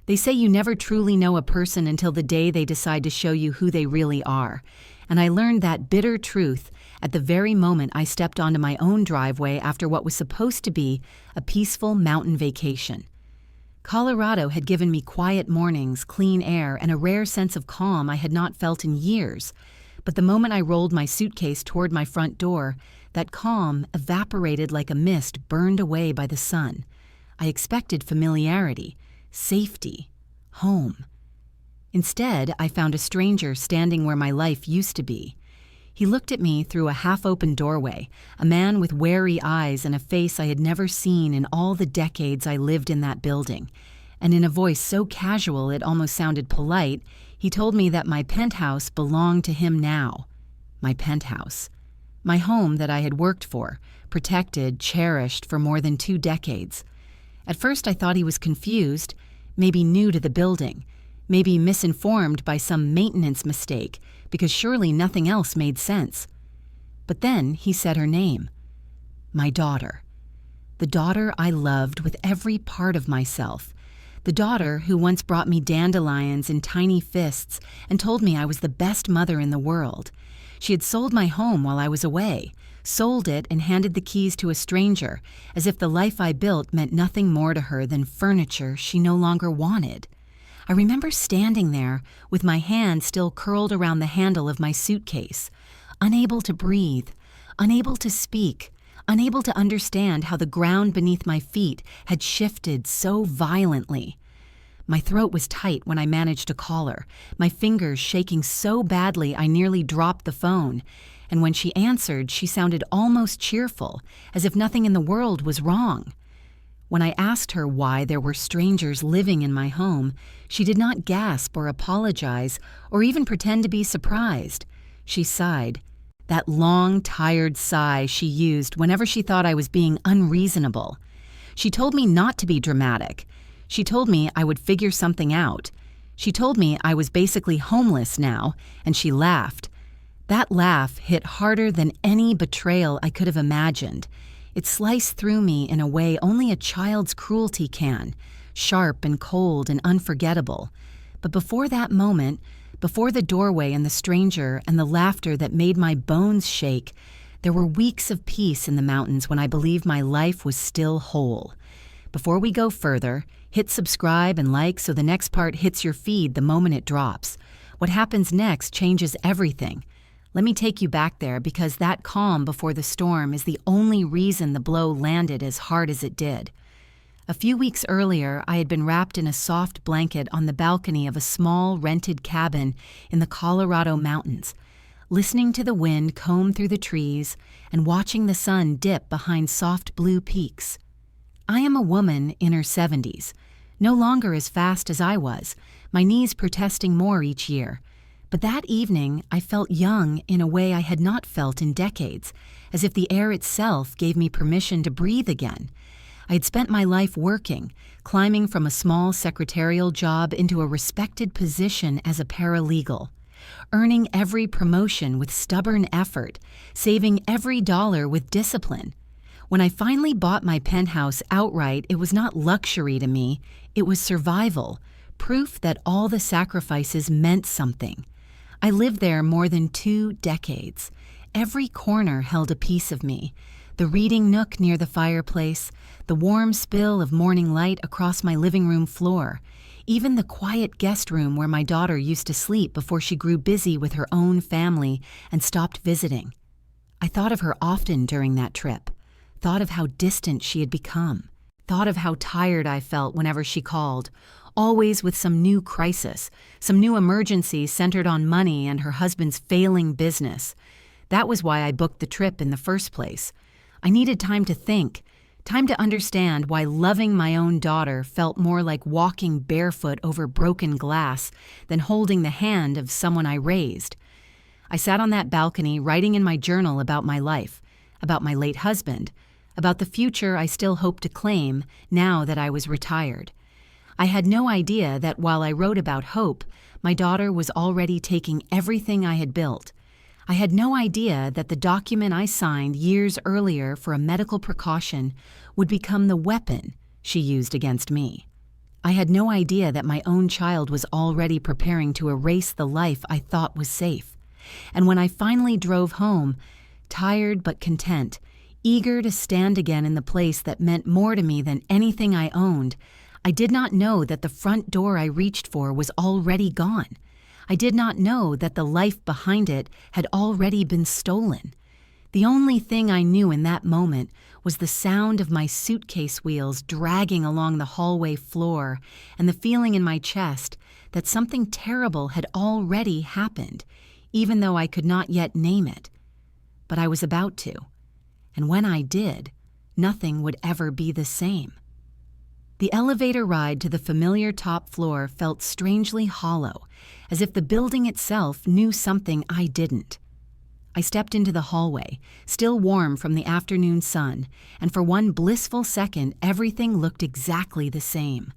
They say you never truly know a person until the day they decide to show you who they really are. And I learned that bitter truth at the very moment I stepped onto my own driveway after what was supposed to be a peaceful mountain vacation. Colorado had given me quiet mornings, clean air, and a rare sense of calm I had not felt in years. But the moment I rolled my suitcase toward my front door, that calm evaporated like a mist burned away by the sun. I expected familiarity, safety, home. Instead, I found a stranger standing where my life used to be. He looked at me through a half-open doorway, a man with wary eyes and a face I had never seen in all the decades I lived in that building. And in a voice so casual it almost sounded polite, he told me that my penthouse belonged to him now. My penthouse. My home that I had worked for, protected, cherished for more than 2 decades. At first I thought he was confused, maybe new to the building, maybe misinformed by some maintenance mistake, because surely nothing else made sense. But then he said her name. My daughter. The daughter I loved with every part of myself. The daughter who once brought me dandelions in tiny fists and told me I was the best mother in the world. She had sold my home while I was away, sold it and handed the keys to a stranger, as if the life I built meant nothing more to her than furniture she no longer wanted. I remember standing there with my hand still curled around the handle of my suitcase, unable to breathe, unable to speak, unable to understand how the ground beneath my feet had shifted so violently. My throat was tight when I managed to call her, my fingers shaking so badly I nearly dropped the phone. And when she answered, she sounded almost cheerful, as if nothing in the world was wrong. When I asked her why there were strangers living in my home, she did not gasp or apologize or even pretend to be surprised. She sighed, that long, tired sigh she used whenever she thought I was being unreasonable. She told me not to be dramatic. She told me I would figure something out. She told me I was basically homeless now, and she laughed. That laugh hit harder than any betrayal I could have imagined. It sliced through me in a way only a child's cruelty can, sharp and cold and unforgettable. But before that moment, before the doorway and the stranger and the laughter that made my bones shake, there were weeks of peace in the mountains when I believed my life was still whole. Before we go further, hit subscribe and like so the next part hits your feed the moment it drops. What happens next changes everything. Let me take you back there because that calm before the storm is the only reason the blow landed as hard as it did. A few weeks earlier, I had been wrapped in a soft blanket on the balcony of a small rented cabin in the Colorado mountains, listening to the wind comb through the trees and watching the sun dip behind soft blue peaks. I am a woman in her 70s, no longer as fast as I was, my knees protesting more each year. But that evening, I felt young in a way I had not felt in decades, as if the air itself gave me permission to breathe again. I had spent my life working, climbing from a small secretarial job into a respected position as a paralegal, earning every promotion with stubborn effort, saving every dollar with discipline. When I finally bought my penthouse outright, it was not luxury to me, it was survival, proof that all the sacrifices meant something. I lived there more than 2 decades. Every corner held a piece of me. The reading nook near the fireplace, the warm spill of morning light across my living room floor, even the quiet guest room where my daughter used to sleep before she grew busy with her own family and stopped visiting. I thought of her often during that trip, thought of how distant she had become, thought of how tired I felt whenever she called, always with some new crisis, some new emergency centered on money and her husband's failing business. That was why I booked the trip in the first place. I needed time to think, time to understand why loving my own daughter felt more like walking barefoot over broken glass than holding the hand of someone I raised. I sat on that balcony writing in my journal about my life, about my late husband, about the future I still hoped to claim now that I was retired. I had no idea that while I wrote about hope, my daughter was already taking everything I had built. I had no idea that the document I signed years earlier for a medical precaution would become the weapon she used against me. I had no idea that my own child was already preparing to erase the life I thought was safe. And when I finally drove home, tired but content, eager to stand again in the place that meant more to me than anything I owned, I did not know that the front door I reached for was already gone. I did not know that the life behind it had already been stolen. The only thing I knew in that moment was the sound of my suitcase wheels dragging along the hallway floor and the feeling in my chest that something terrible had already happened, even though I could not yet name it. But I was about to, and when I did, nothing would ever be the same. The elevator ride to the familiar top floor felt strangely hollow, as if the building itself knew something I didn't. I stepped into the hallway, still warm from the afternoon sun, and for one blissful second everything looked exactly the same.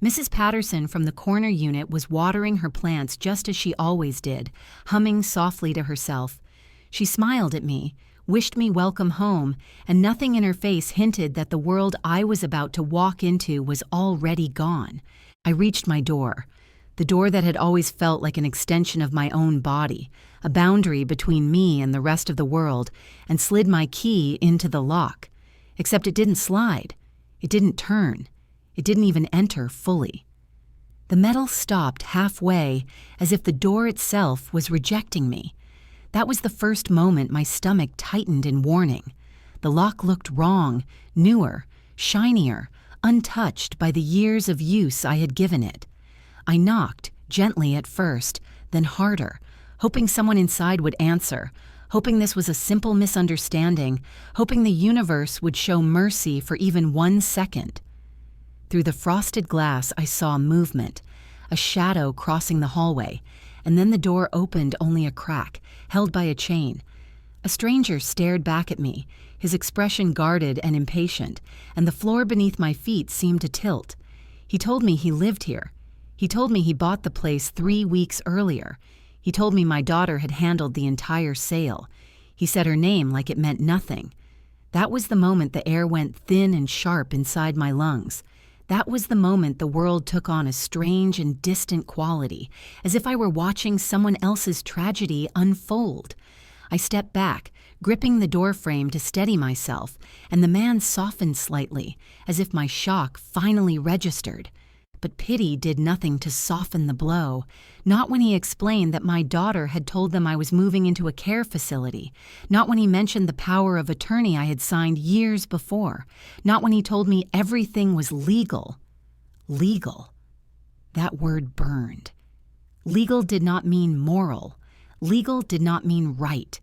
Mrs. Patterson from the corner unit was watering her plants just as she always did, humming softly to herself. She smiled at me, wished me welcome home, and nothing in her face hinted that the world I was about to walk into was already gone. I reached my door, the door that had always felt like an extension of my own body, a boundary between me and the rest of the world, and slid my key into the lock. Except it didn't slide. It didn't turn. It didn't even enter fully. The metal stopped halfway, as if the door itself was rejecting me. That was the first moment my stomach tightened in warning. The lock looked wrong, newer, shinier, untouched by the years of use I had given it. I knocked, gently at first, then harder, hoping someone inside would answer, hoping this was a simple misunderstanding, hoping the universe would show mercy for even 1 second. Through the frosted glass, I saw movement, a shadow crossing the hallway, and then the door opened only a crack, held by a chain. A stranger stared back at me, his expression guarded and impatient, and the floor beneath my feet seemed to tilt. He told me he lived here. He told me he bought the place 3 weeks earlier. He told me my daughter had handled the entire sale. He said her name like it meant nothing. That was the moment the air went thin and sharp inside my lungs. That was the moment the world took on a strange and distant quality, as if I were watching someone else's tragedy unfold. I stepped back, gripping the doorframe to steady myself, and the man softened slightly, as if my shock finally registered. But pity did nothing to soften the blow, not when he explained that my daughter had told them I was moving into a care facility, not when he mentioned the power of attorney I had signed years before, not when he told me everything was legal. Legal. That word burned. Legal did not mean moral. Legal did not mean right.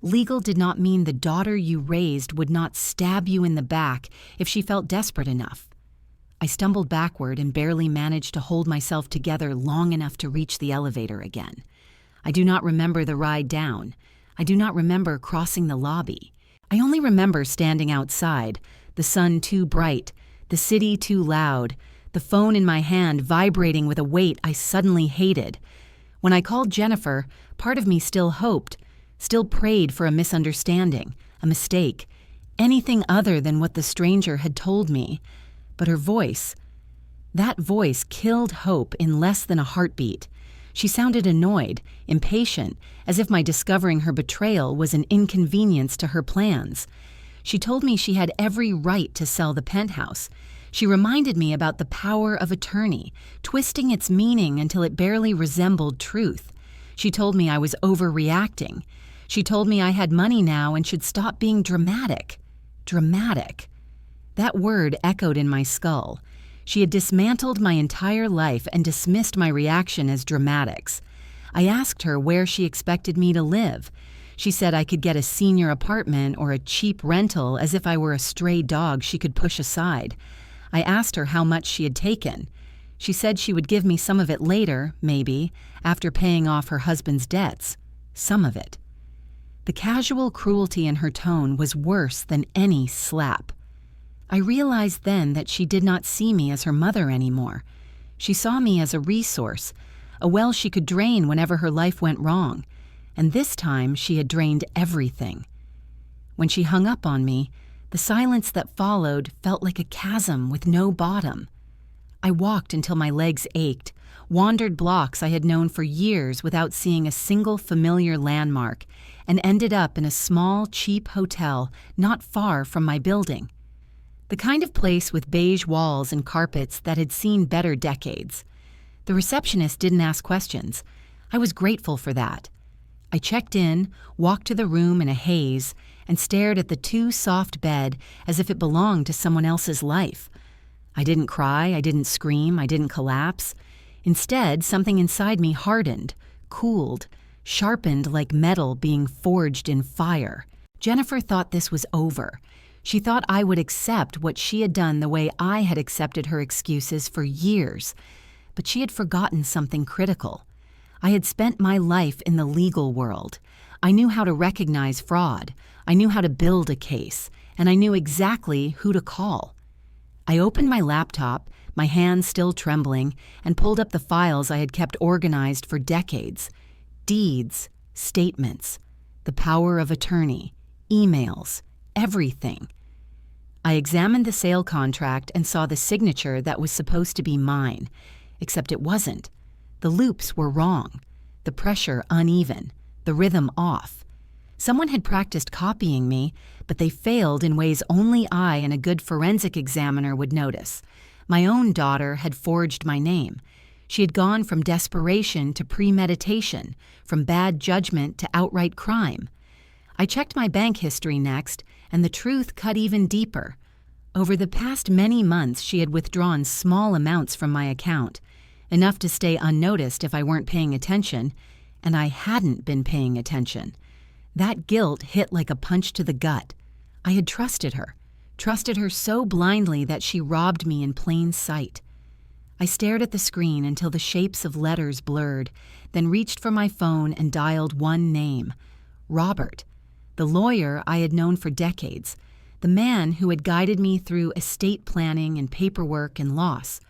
Legal did not mean the daughter you raised would not stab you in the back if she felt desperate enough. I stumbled backward and barely managed to hold myself together long enough to reach the elevator again. I do not remember the ride down. I do not remember crossing the lobby. I only remember standing outside, the sun too bright, the city too loud, the phone in my hand vibrating with a weight I suddenly hated. When I called Jennifer, part of me still hoped, still prayed for a misunderstanding, a mistake, anything other than what the stranger had told me. But her voice, that voice killed hope in less than a heartbeat. She sounded annoyed, impatient, as if my discovering her betrayal was an inconvenience to her plans. She told me she had every right to sell the penthouse. She reminded me about the power of attorney, twisting its meaning until it barely resembled truth. She told me I was overreacting. She told me I had money now and should stop being dramatic. Dramatic. That word echoed in my skull. She had dismantled my entire life and dismissed my reaction as dramatics. I asked her where she expected me to live. She said I could get a senior apartment or a cheap rental as if I were a stray dog she could push aside. I asked her how much she had taken. She said she would give me some of it later, maybe, after paying off her husband's debts. Some of it. The casual cruelty in her tone was worse than any slap. I realized then that she did not see me as her mother anymore. She saw me as a resource, a well she could drain whenever her life went wrong, and this time she had drained everything. When she hung up on me, the silence that followed felt like a chasm with no bottom. I walked until my legs ached, wandered blocks I had known for years without seeing a single familiar landmark, and ended up in a small, cheap hotel not far from my building. The kind of place with beige walls and carpets that had seen better decades. The receptionist didn't ask questions. I was grateful for that. I checked in, walked to the room in a haze, and stared at the too-soft bed as if it belonged to someone else's life. I didn't cry, I didn't scream, I didn't collapse. Instead, something inside me hardened, cooled, sharpened like metal being forged in fire. Jennifer thought this was over. She thought I would accept what she had done the way I had accepted her excuses for years. But she had forgotten something critical. I had spent my life in the legal world. I knew how to recognize fraud. I knew how to build a case. And I knew exactly who to call. I opened my laptop, my hands still trembling, and pulled up the files I had kept organized for decades. Deeds, statements, the power of attorney, emails, everything. I examined the sale contract and saw the signature that was supposed to be mine, except it wasn't. The loops were wrong, the pressure uneven, the rhythm off. Someone had practiced copying me, but they failed in ways only I and a good forensic examiner would notice. My own daughter had forged my name. She had gone from desperation to premeditation, from bad judgment to outright crime. I checked my bank history next, and the truth cut even deeper. Over the past many months, she had withdrawn small amounts from my account, enough to stay unnoticed if I weren't paying attention, and I hadn't been paying attention. That guilt hit like a punch to the gut. I had trusted her so blindly that she robbed me in plain sight. I stared at the screen until the shapes of letters blurred, then reached for my phone and dialed one name, Robert, the lawyer I had known for decades, the man who had guided me through estate planning and paperwork and loss.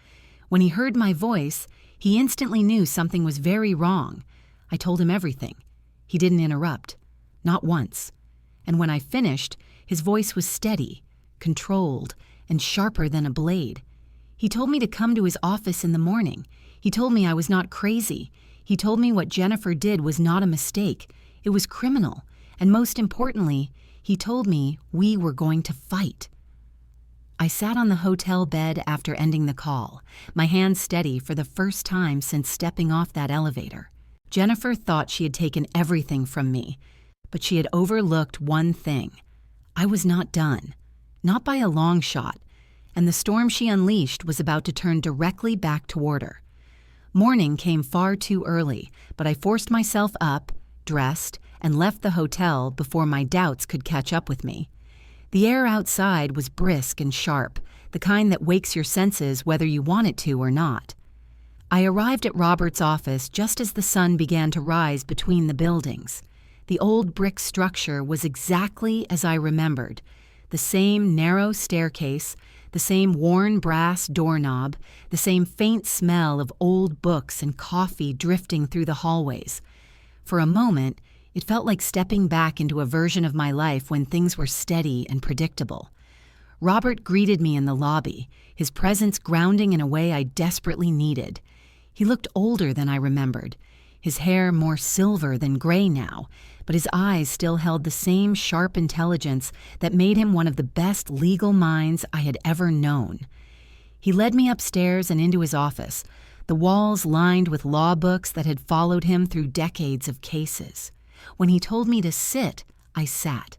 When he heard my voice, he instantly knew something was very wrong. I told him everything. He didn't interrupt. Not once. And when I finished, his voice was steady, controlled, and sharper than a blade. He told me to come to his office in the morning. He told me I was not crazy. He told me what Jennifer did was not a mistake. It was criminal. And most importantly, he told me we were going to fight. I sat on the hotel bed after ending the call, my hands steady for the first time since stepping off that elevator. Jennifer thought she had taken everything from me, but she had overlooked one thing. I was not done, not by a long shot, and the storm she unleashed was about to turn directly back toward her. Morning came far too early, but I forced myself up, dressed, and left the hotel before my doubts could catch up with me. The air outside was brisk and sharp, the kind that wakes your senses whether you want it to or not. I arrived at Robert's office just as the sun began to rise between the buildings. The old brick structure was exactly as I remembered. The same narrow staircase, the same worn brass doorknob, the same faint smell of old books and coffee drifting through the hallways. For a moment, it felt like stepping back into a version of my life when things were steady and predictable. Robert greeted me in the lobby, his presence grounding in a way I desperately needed. He looked older than I remembered, his hair more silver than gray now, but his eyes still held the same sharp intelligence that made him one of the best legal minds I had ever known. He led me upstairs and into his office, the walls lined with law books that had followed him through decades of cases. When he told me to sit, I sat.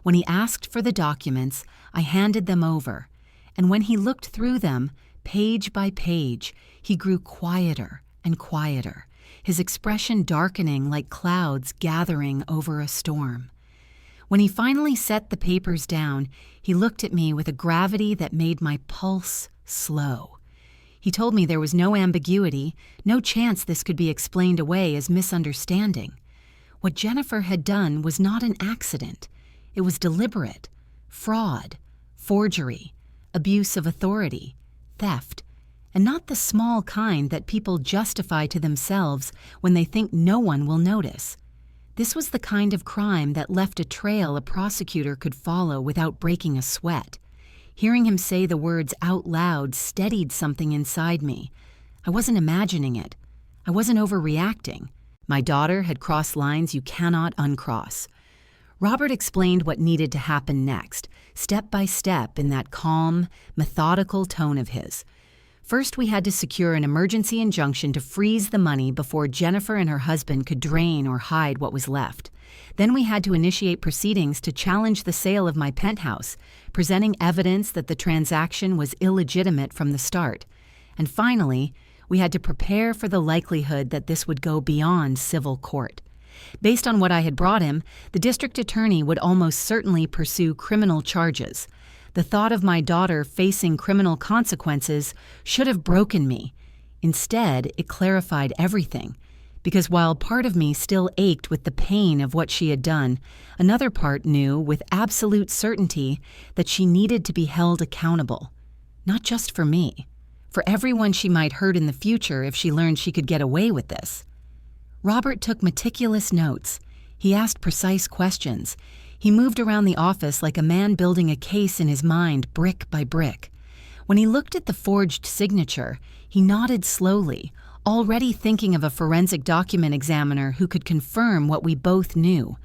When he asked for the documents, I handed them over. And when he looked through them, page by page, he grew quieter and quieter, his expression darkening like clouds gathering over a storm. When he finally set the papers down, he looked at me with a gravity that made my pulse slow. He told me there was no ambiguity, no chance this could be explained away as misunderstanding. What Jennifer had done was not an accident. It was deliberate, fraud, forgery, abuse of authority, theft, and not the small kind that people justify to themselves when they think no one will notice. This was the kind of crime that left a trail a prosecutor could follow without breaking a sweat. Hearing him say the words out loud steadied something inside me. I wasn't imagining it. I wasn't overreacting. My daughter had crossed lines you cannot uncross. Robert explained what needed to happen next, step by step in that calm, methodical tone of his. First, we had to secure an emergency injunction to freeze the money before Jennifer and her husband could drain or hide what was left. Then we had to initiate proceedings to challenge the sale of my penthouse, presenting evidence that the transaction was illegitimate from the start. And finally, we had to prepare for the likelihood that this would go beyond civil court. Based on what I had brought him, the district attorney would almost certainly pursue criminal charges. The thought of my daughter facing criminal consequences should have broken me. Instead, it clarified everything. Because while part of me still ached with the pain of what she had done, another part knew with absolute certainty that she needed to be held accountable. Not just for me. For everyone she might hurt in the future if she learned she could get away with this. Robert took meticulous notes. He asked precise questions. He moved around the office like a man building a case in his mind, brick by brick. When he looked at the forged signature, he nodded slowly, already thinking of a forensic document examiner who could confirm what we both knew.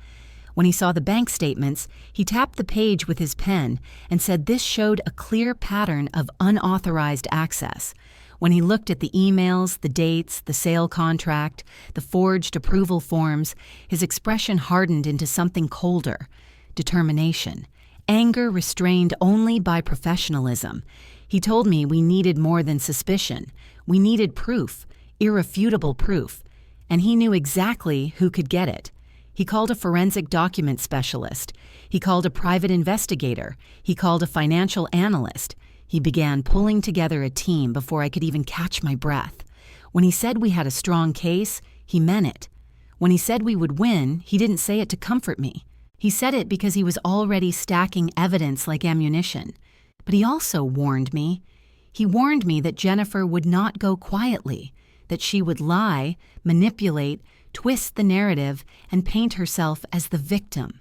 When he saw the bank statements, he tapped the page with his pen and said this showed a clear pattern of unauthorized access. When he looked at the emails, the dates, the sale contract, the forged approval forms, his expression hardened into something colder. Determination. Anger restrained only by professionalism. He told me we needed more than suspicion. We needed proof, irrefutable proof. And he knew exactly who could get it. He called a forensic document specialist. He called a private investigator. He called a financial analyst. He began pulling together a team before I could even catch my breath. When he said we had a strong case, he meant it. When he said we would win, he didn't say it to comfort me. He said it because he was already stacking evidence like ammunition. But he also warned me. He warned me that Jennifer would not go quietly, that she would lie, manipulate, twist the narrative, and paint herself as the victim.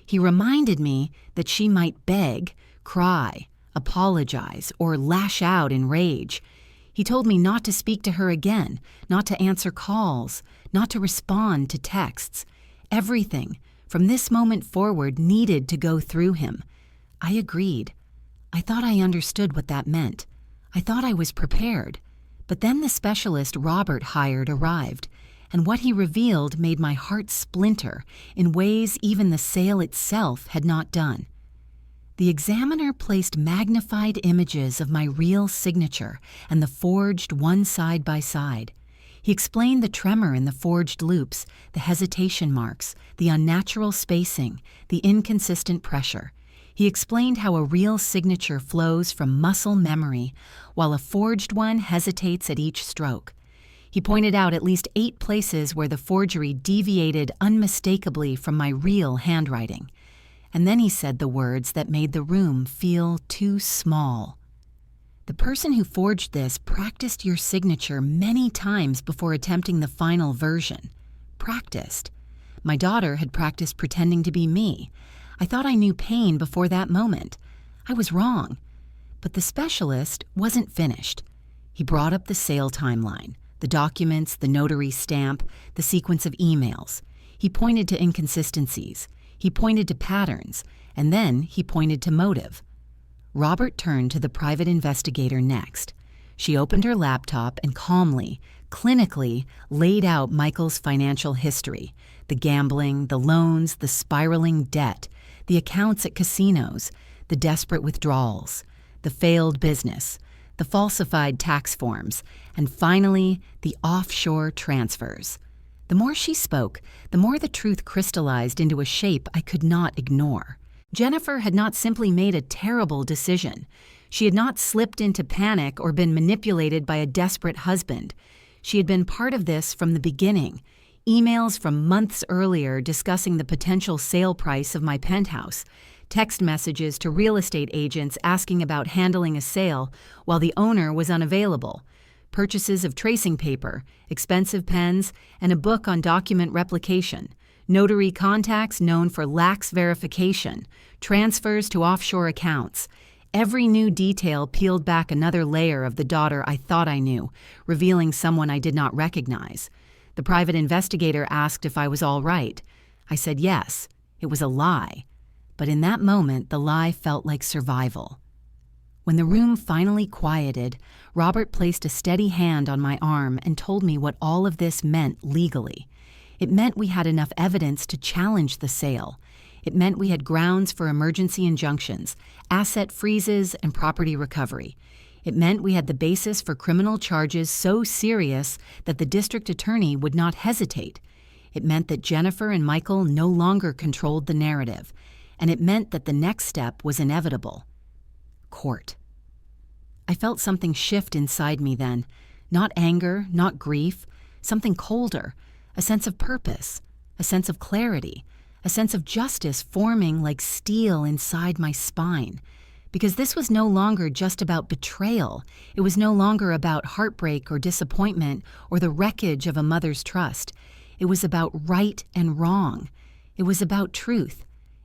He reminded me that she might beg, cry, apologize, or lash out in rage. He told me not to speak to her again, not to answer calls, not to respond to texts. Everything, from this moment forward, needed to go through him. I agreed. I thought I understood what that meant. I thought I was prepared. But then the specialist Robert hired arrived, and what he revealed made my heart splinter in ways even the sale itself had not done. The examiner placed magnified images of my real signature and the forged one side by side. He explained the tremor in the forged loops, the hesitation marks, the unnatural spacing, the inconsistent pressure. He explained how a real signature flows from muscle memory, while a forged one hesitates at each stroke. He pointed out at least 8 places where the forgery deviated unmistakably from my real handwriting. And then he said the words that made the room feel too small. The person who forged this practiced your signature many times before attempting the final version. Practiced. My daughter had practiced pretending to be me. I thought I knew pain before that moment. I was wrong. But the specialist wasn't finished. He brought up the sale timeline, the documents, the notary stamp, the sequence of emails. He pointed to inconsistencies. He pointed to patterns, and then he pointed to motive. Robert turned to the private investigator next. She opened her laptop and calmly, clinically, laid out Michael's financial history, the gambling, the loans, the spiraling debt, the accounts at casinos, the desperate withdrawals, the failed business, the falsified tax forms, and finally, the offshore transfers. The more she spoke, the more the truth crystallized into a shape I could not ignore. Jennifer had not simply made a terrible decision. She had not slipped into panic or been manipulated by a desperate husband. She had been part of this from the beginning. Emails from months earlier discussing the potential sale price of my penthouse, text messages to real estate agents asking about handling a sale while the owner was unavailable, purchases of tracing paper, expensive pens, and a book on document replication, notary contacts known for lax verification, transfers to offshore accounts. Every new detail peeled back another layer of the daughter I thought I knew, revealing someone I did not recognize. The private investigator asked if I was all right. I said yes. It was a lie. But in that moment, the lie felt like survival. When the room finally quieted, Robert placed a steady hand on my arm and told me what all of this meant legally. It meant we had enough evidence to challenge the sale. It meant we had grounds for emergency injunctions, asset freezes, and property recovery. It meant we had the basis for criminal charges so serious that the district attorney would not hesitate. It meant that Jennifer and Michael no longer controlled the narrative. And it meant that the next step was inevitable. Court. I felt something shift inside me then. Not anger, not grief, something colder, a sense of purpose, a sense of clarity, a sense of justice forming like steel inside my spine. Because this was no longer just about betrayal. It was no longer about heartbreak or disappointment or the wreckage of a mother's trust. It was about right and wrong. It was about truth.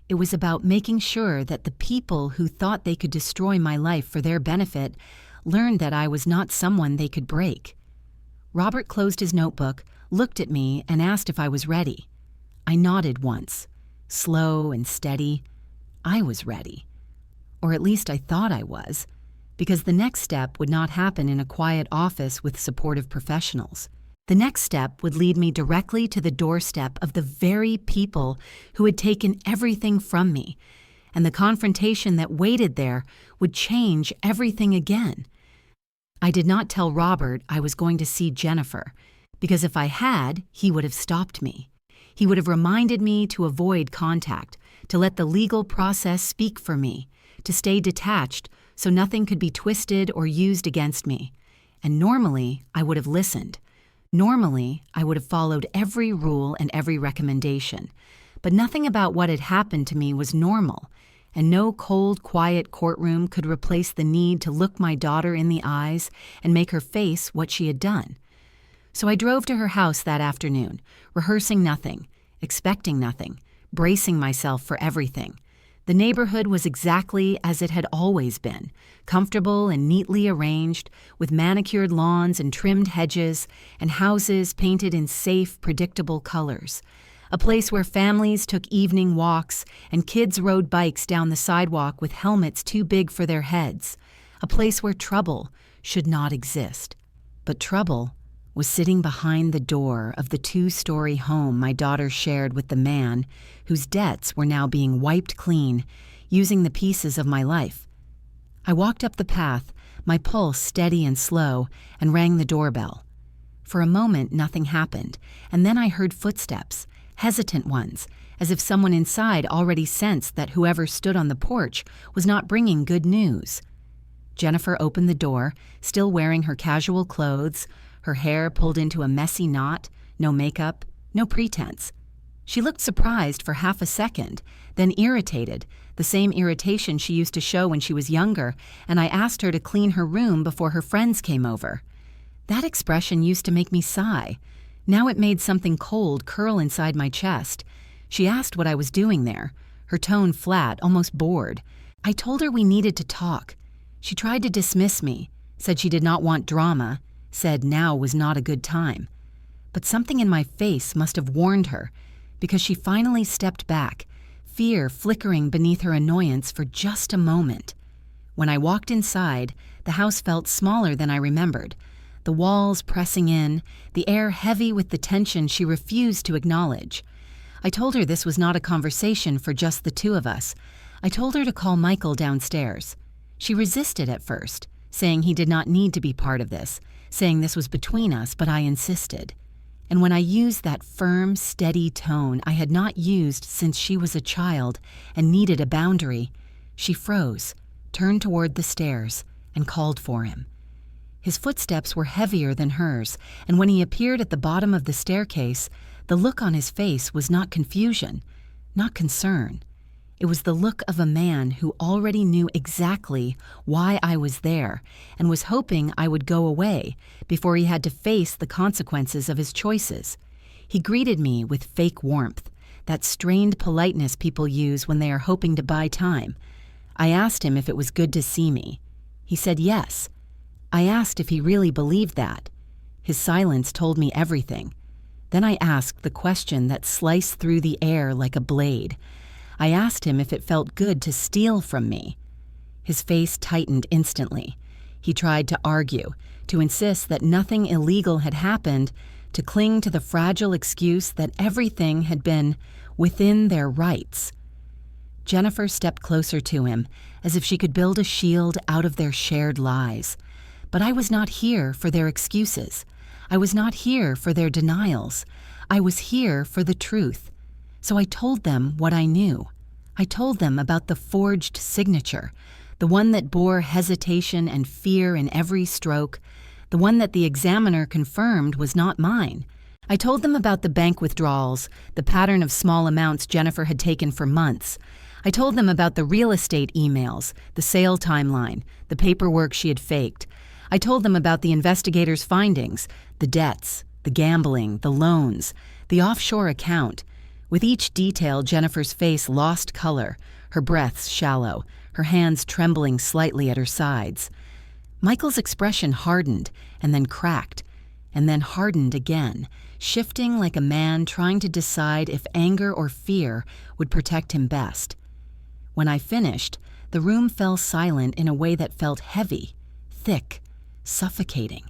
It was about making sure that the people who thought they could destroy my life for their benefit learned that I was not someone they could break. Robert closed his notebook, looked at me, and asked if I was ready. I nodded once, slow and steady. I was ready. Or at least I thought I was, because the next step would not happen in a quiet office with supportive professionals. The next step would lead me directly to the doorstep of the very people who had taken everything from me, and the confrontation that waited there would change everything again. I did not tell Robert I was going to see Jennifer, because if I had, he would have stopped me. He would have reminded me to avoid contact, to let the legal process speak for me, to stay detached so nothing could be twisted or used against me. And normally, I would have listened. Normally, I would have followed every rule and every recommendation. But nothing about what had happened to me was normal, and no cold, quiet courtroom could replace the need to look my daughter in the eyes and make her face what she had done. So I drove to her house that afternoon, rehearsing nothing, expecting nothing, bracing myself for everything. The neighborhood was exactly as it had always been, comfortable and neatly arranged, with manicured lawns and trimmed hedges, and houses painted in safe, predictable colors. A place where families took evening walks and kids rode bikes down the sidewalk with helmets too big for their heads. A place where trouble should not exist. But trouble was sitting behind the door of the 2-story home my daughter shared with the man whose debts were now being wiped clean, using the pieces of my life. I walked up the path, my pulse steady and slow, and rang the doorbell. For a moment, nothing happened, and then I heard footsteps, hesitant ones, as if someone inside already sensed that whoever stood on the porch was not bringing good news. Jennifer opened the door, still wearing her casual clothes, her hair pulled into a messy knot, no makeup, no pretense. She looked surprised for half a second, then irritated, the same irritation she used to show when she was younger, and I asked her to clean her room before her friends came over. That expression used to make me sigh. Now it made something cold curl inside my chest. She asked what I was doing there, her tone flat, almost bored. I told her we needed to talk. She tried to dismiss me, said she did not want drama, said now was not a good time. But something in my face must have warned her, because she finally stepped back, fear flickering beneath her annoyance for just a moment. When I walked inside, the house felt smaller than I remembered, the walls pressing in, the air heavy with the tension she refused to acknowledge. I told her this was not a conversation for just the two of us. I told her to call Michael downstairs. She resisted at first, saying he did not need to be part of this, saying this was between us, but I insisted. And when I used that firm, steady tone I had not used since she was a child and needed a boundary, she froze, turned toward the stairs, and called for him. His footsteps were heavier than hers, and when he appeared at the bottom of the staircase, the look on his face was not confusion, not concern. It was the look of a man who already knew exactly why I was there and was hoping I would go away before he had to face the consequences of his choices. He greeted me with fake warmth, that strained politeness people use when they are hoping to buy time. I asked him if it was good to see me. He said yes. I asked if he really believed that. His silence told me everything. Then I asked the question that sliced through the air like a blade. I asked him if it felt good to steal from me. His face tightened instantly. He tried to argue, to insist that nothing illegal had happened, to cling to the fragile excuse that everything had been within their rights. Jennifer stepped closer to him, as if she could build a shield out of their shared lies. But I was not here for their excuses. I was not here for their denials. I was here for the truth. So I told them what I knew. I told them about the forged signature, the one that bore hesitation and fear in every stroke, the one that the examiner confirmed was not mine. I told them about the bank withdrawals, the pattern of small amounts Jennifer had taken for months. I told them about the real estate emails, the sale timeline, the paperwork she had faked. I told them about the investigators' findings, the debts, the gambling, the loans, the offshore account. With each detail, Jennifer's face lost color, her breaths shallow, her hands trembling slightly at her sides. Michael's expression hardened, and then cracked, and then hardened again, shifting like a man trying to decide if anger or fear would protect him best. When I finished, the room fell silent in a way that felt heavy, thick, suffocating.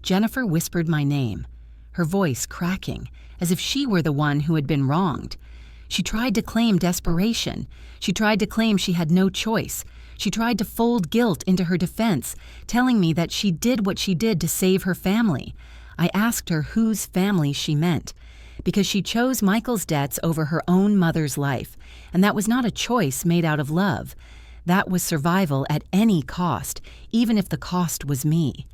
Jennifer whispered my name, her voice cracking, as if she were the one who had been wronged. She tried to claim desperation. She tried to claim she had no choice. She tried to fold guilt into her defense, telling me that she did what she did to save her family. I asked her whose family she meant, because she chose Michael's debts over her own mother's life, and that was not a choice made out of love. That was survival at any cost, even if the cost was me.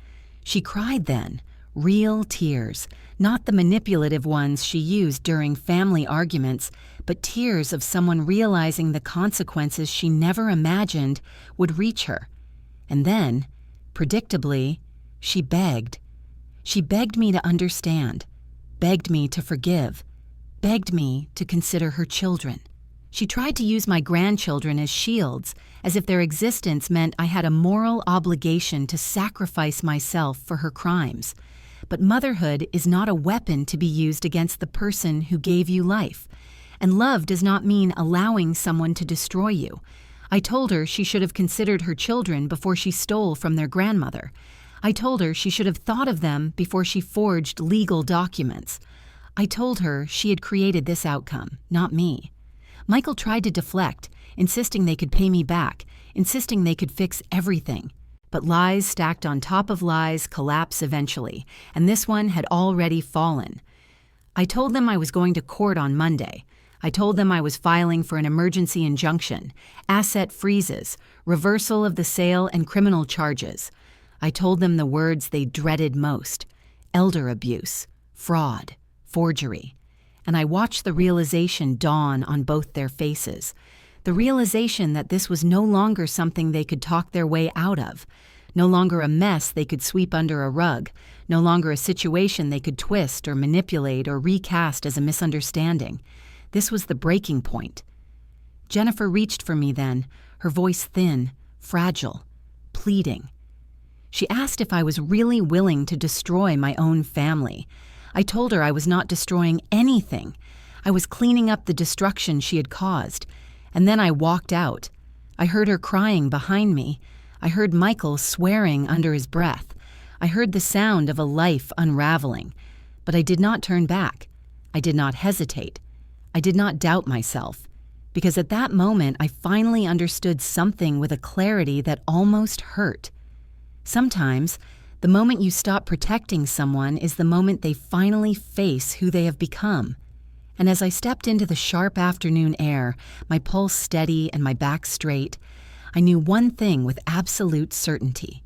She cried then, real tears, not the manipulative ones she used during family arguments, but tears of someone realizing the consequences she never imagined would reach her. And then, predictably, she begged. She begged me to understand, begged me to forgive, begged me to consider her children. She tried to use my grandchildren as shields, as if their existence meant I had a moral obligation to sacrifice myself for her crimes. But motherhood is not a weapon to be used against the person who gave you life. And love does not mean allowing someone to destroy you. I told her she should have considered her children before she stole from their grandmother. I told her she should have thought of them before she forged legal documents. I told her she had created this outcome, not me. Michael tried to deflect, insisting they could pay me back, insisting they could fix everything. But lies stacked on top of lies collapse eventually, and this one had already fallen. I told them I was going to court on Monday. I told them I was filing for an emergency injunction, asset freezes, reversal of the sale, and criminal charges. I told them the words they dreaded most: elder abuse, fraud, forgery. And I watched the realization dawn on both their faces. The realization that this was no longer something they could talk their way out of, no longer a mess they could sweep under a rug, no longer a situation they could twist or manipulate or recast as a misunderstanding. This was the breaking point. Jennifer reached for me then, her voice thin, fragile, pleading. She asked if I was really willing to destroy my own family. I told her I was not destroying anything. I was cleaning up the destruction she had caused. And then I walked out. I heard her crying behind me. I heard Michael swearing under his breath. I heard the sound of a life unraveling. But I did not turn back. I did not hesitate. I did not doubt myself. Because at that moment, I finally understood something with a clarity that almost hurt. Sometimes, the moment you stop protecting someone is the moment they finally face who they have become. And as I stepped into the sharp afternoon air, my pulse steady and my back straight, I knew one thing with absolute certainty.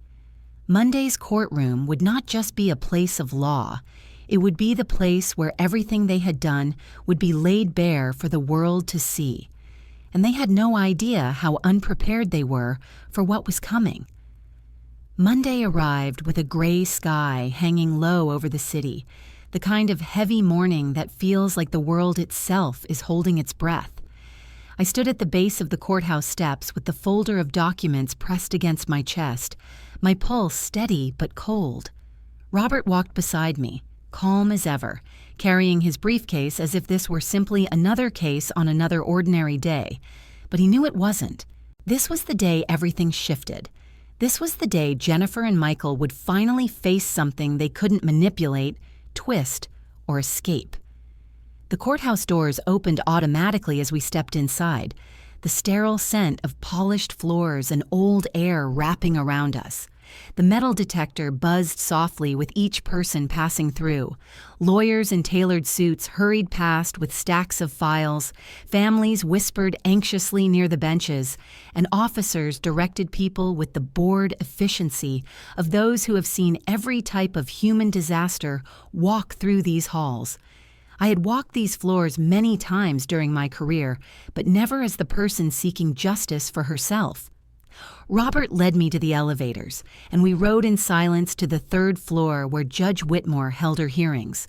Monday's courtroom would not just be a place of law. It would be the place where everything they had done would be laid bare for the world to see. And they had no idea how unprepared they were for what was coming. Monday arrived with a gray sky hanging low over the city, the kind of heavy morning that feels like the world itself is holding its breath. I stood at the base of the courthouse steps with the folder of documents pressed against my chest, my pulse steady but cold. Robert walked beside me, calm as ever, carrying his briefcase as if this were simply another case on another ordinary day. But he knew it wasn't. This was the day everything shifted. This was the day Jennifer and Michael would finally face something they couldn't manipulate, twist, or escape. The courthouse doors opened automatically as we stepped inside, the sterile scent of polished floors and old air wrapping around us. The metal detector buzzed softly with each person passing through. Lawyers in tailored suits hurried past with stacks of files, families whispered anxiously near the benches, and officers directed people with the bored efficiency of those who have seen every type of human disaster walk through these halls. I had walked these floors many times during my career, but never as the person seeking justice for herself. Robert led me to the elevators, and we rode in silence to the third floor where Judge Whitmore held her hearings.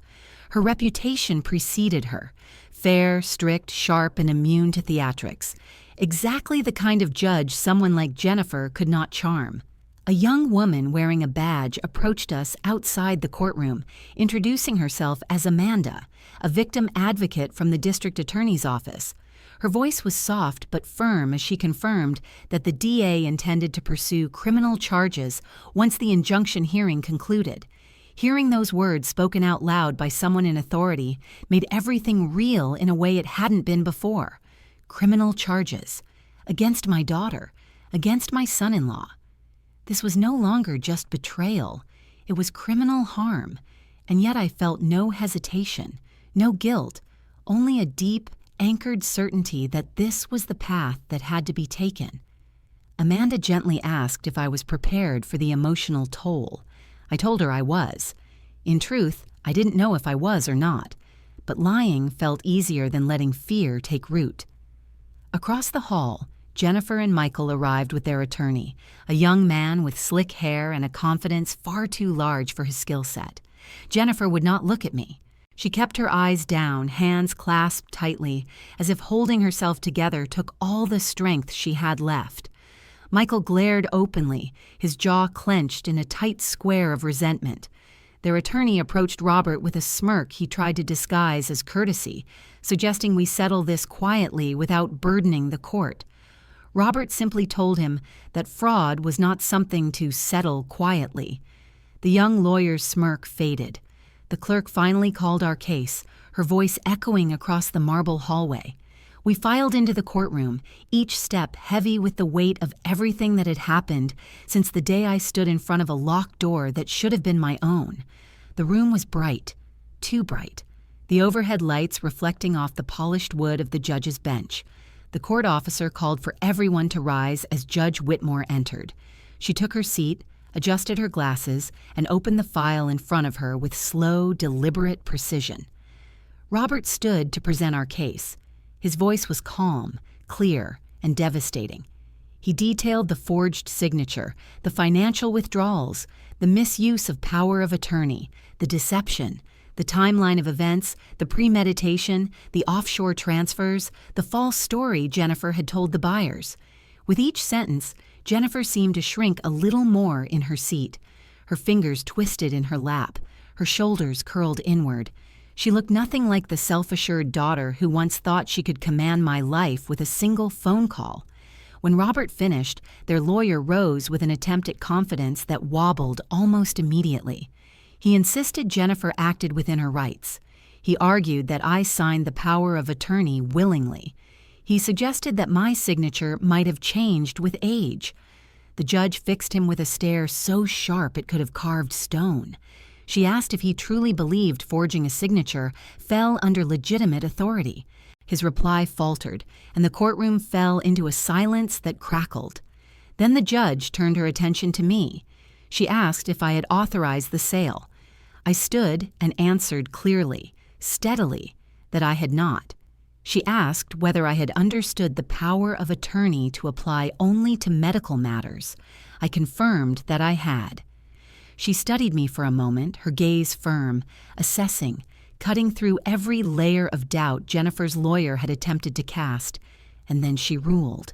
Her reputation preceded her: fair, strict, sharp, and immune to theatrics. Exactly the kind of judge someone like Jennifer could not charm. A young woman wearing a badge approached us outside the courtroom, introducing herself as Amanda, a victim advocate from the district attorney's office. Her voice was soft but firm as she confirmed that the DA intended to pursue criminal charges once the injunction hearing concluded. Hearing those words spoken out loud by someone in authority made everything real in a way it hadn't been before. Criminal charges. Against my daughter. Against my son-in-law. This was no longer just betrayal. It was criminal harm. And yet I felt no hesitation, no guilt, only a deep, anchored certainty that this was the path that had to be taken. Amanda gently asked if I was prepared for the emotional toll. I told her I was. In truth, I didn't know if I was or not, but lying felt easier than letting fear take root. Across the hall, Jennifer and Michael arrived with their attorney, a young man with slick hair and a confidence far too large for his skill set. Jennifer would not look at me. She kept her eyes down, hands clasped tightly, as if holding herself together took all the strength she had left. Michael glared openly, his jaw clenched in a tight square of resentment. Their attorney approached Robert with a smirk he tried to disguise as courtesy, suggesting we settle this quietly without burdening the court. Robert simply told him that fraud was not something to settle quietly. The young lawyer's smirk faded. The clerk finally called our case, her voice echoing across the marble hallway. We filed into the courtroom, each step heavy with the weight of everything that had happened since the day I stood in front of a locked door that should have been my own. The room was bright, too bright, the overhead lights reflecting off the polished wood of the judge's bench. The court officer called for everyone to rise as Judge Whitmore entered. She took her seat, adjusted her glasses, and opened the file in front of her with slow, deliberate precision. Robert stood to present our case. His voice was calm, clear, and devastating. He detailed the forged signature, the financial withdrawals, the misuse of power of attorney, the deception, the timeline of events, the premeditation, the offshore transfers, the false story Jennifer had told the buyers. With each sentence, Jennifer seemed to shrink a little more in her seat. Her fingers twisted in her lap, her shoulders curled inward. She looked nothing like the self-assured daughter who once thought she could command my life with a single phone call. When Robert finished, their lawyer rose with an attempt at confidence that wobbled almost immediately. He insisted Jennifer acted within her rights. He argued that I signed the power of attorney willingly. He suggested that my signature might have changed with age. The judge fixed him with a stare so sharp it could have carved stone. She asked if he truly believed forging a signature fell under legitimate authority. His reply faltered, and the courtroom fell into a silence that crackled. Then the judge turned her attention to me. She asked if I had authorized the sale. I stood and answered clearly, steadily, that I had not. She asked whether I had understood the power of attorney to apply only to medical matters. I confirmed that I had. She studied me for a moment, her gaze firm, assessing, cutting through every layer of doubt Jennifer's lawyer had attempted to cast, And then she ruled.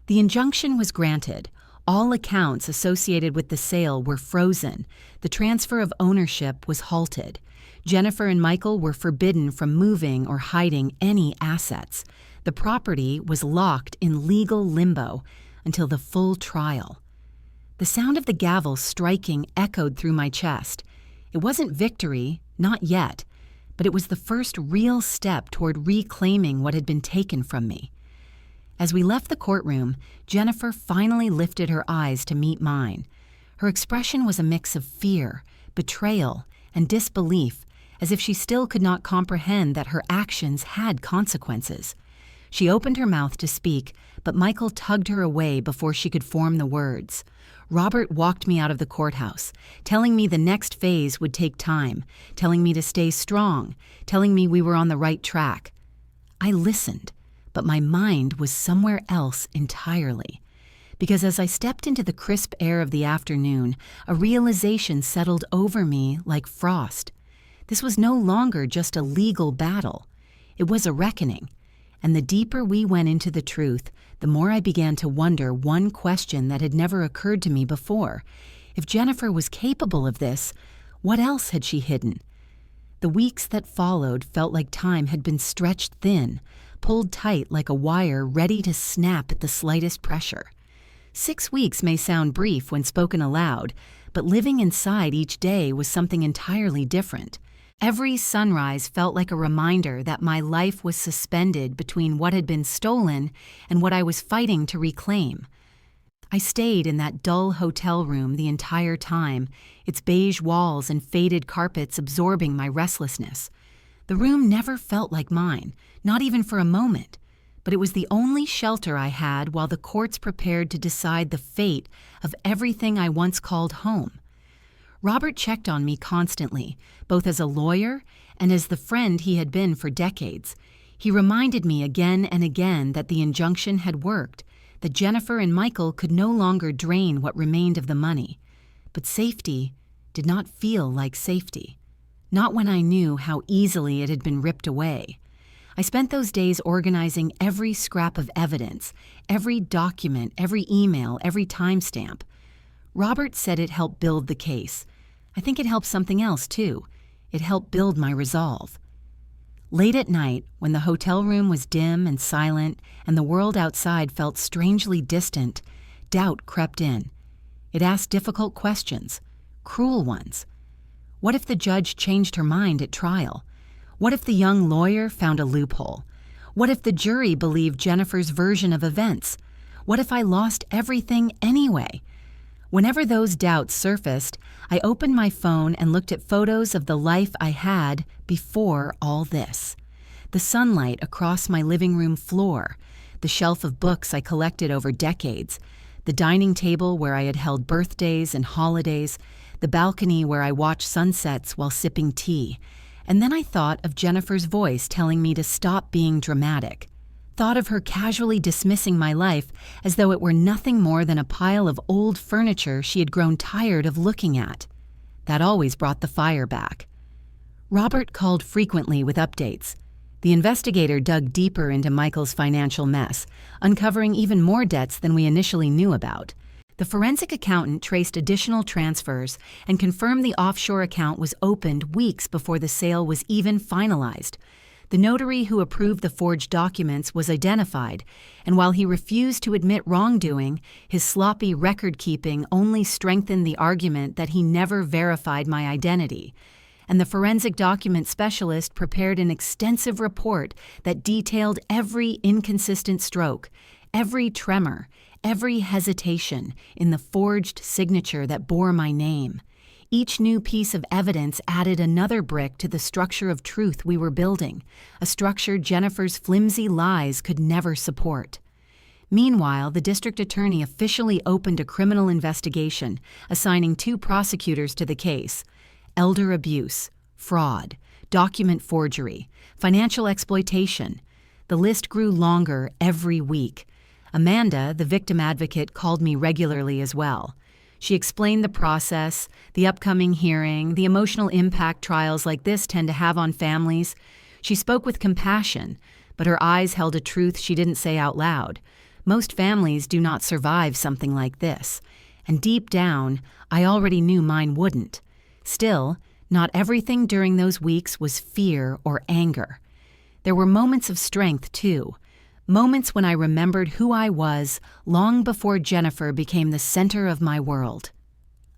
The injunction was granted. All accounts associated with the sale were frozen. The transfer of ownership was halted. Jennifer and Michael were forbidden from moving or hiding any assets. The property was locked in legal limbo until the full trial. The sound of the gavel striking echoed through my chest. It wasn't victory, not yet, but it was the first real step toward reclaiming what had been taken from me. As we left the courtroom, Jennifer finally lifted her eyes to meet mine. Her expression was a mix of fear, betrayal, and disbelief, as if she still could not comprehend that her actions had consequences. She opened her mouth to speak, but Michael tugged her away before she could form the words. Robert walked me out of the courthouse, telling me the next phase would take time, telling me to stay strong, telling me we were on the right track. I listened, but my mind was somewhere else entirely. Because as I stepped into the crisp air of the afternoon, a realization settled over me like frost. This was no longer just a legal battle. It was a reckoning. And the deeper we went into the truth, the more I began to wonder one question that had never occurred to me before. If Jennifer was capable of this, what else had she hidden? The weeks that followed felt like time had been stretched thin, pulled tight like a wire ready to snap at the slightest pressure. 6 weeks may sound brief when spoken aloud, but living inside each day was something entirely different. Every sunrise felt like a reminder that my life was suspended between what had been stolen and what I was fighting to reclaim. I stayed in that dull hotel room the entire time, its beige walls and faded carpets absorbing my restlessness. The room never felt like mine, not even for a moment, but it was the only shelter I had while the courts prepared to decide the fate of everything I once called home. Robert checked on me constantly, both as a lawyer and as the friend he had been for decades. He reminded me again and again that the injunction had worked, that Jennifer and Michael could no longer drain what remained of the money. But safety did not feel like safety. Not when I knew how easily it had been ripped away. I spent those days organizing every scrap of evidence, every document, every email, every timestamp. Robert said it helped build the case. I think it helped something else, too. It helped build my resolve. Late at night, when the hotel room was dim and silent and the world outside felt strangely distant, doubt crept in. It asked difficult questions, cruel ones. What if the judge changed her mind at trial? What if the young lawyer found a loophole? What if the jury believed Jennifer's version of events? What if I lost everything anyway? Whenever those doubts surfaced, I opened my phone and looked at photos of the life I had before all this. The sunlight across my living room floor, the shelf of books I collected over decades, the dining table where I had held birthdays and holidays, the balcony where I watched sunsets while sipping tea. And then I thought of Jennifer's voice telling me to stop being dramatic. Thought of her casually dismissing my life as though it were nothing more than a pile of old furniture she had grown tired of looking at. That always brought the fire back. Robert called frequently with updates. The investigator dug deeper into Michael's financial mess, uncovering even more debts than we initially knew about. The forensic accountant traced additional transfers and confirmed the offshore account was opened weeks before the sale was even finalized. The notary who approved the forged documents was identified, and while he refused to admit wrongdoing, his sloppy record-keeping only strengthened the argument that he never verified my identity. And the forensic document specialist prepared an extensive report that detailed every inconsistent stroke, every tremor, every hesitation in the forged signature that bore my name. Each new piece of evidence added another brick to the structure of truth we were building, a structure Jennifer's flimsy lies could never support. Meanwhile, the district attorney officially opened a criminal investigation, assigning 2 prosecutors to the case: elder abuse, fraud, document forgery, financial exploitation. The list grew longer every week. Amanda, the victim advocate, called me regularly as well. She explained the process, the upcoming hearing, the emotional impact trials like this tend to have on families. She spoke with compassion, but her eyes held a truth she didn't say out loud. Most families do not survive something like this, and deep down, I already knew mine wouldn't. Still, not everything during those weeks was fear or anger. There were moments of strength, too. Moments when I remembered who I was long before Jennifer became the center of my world.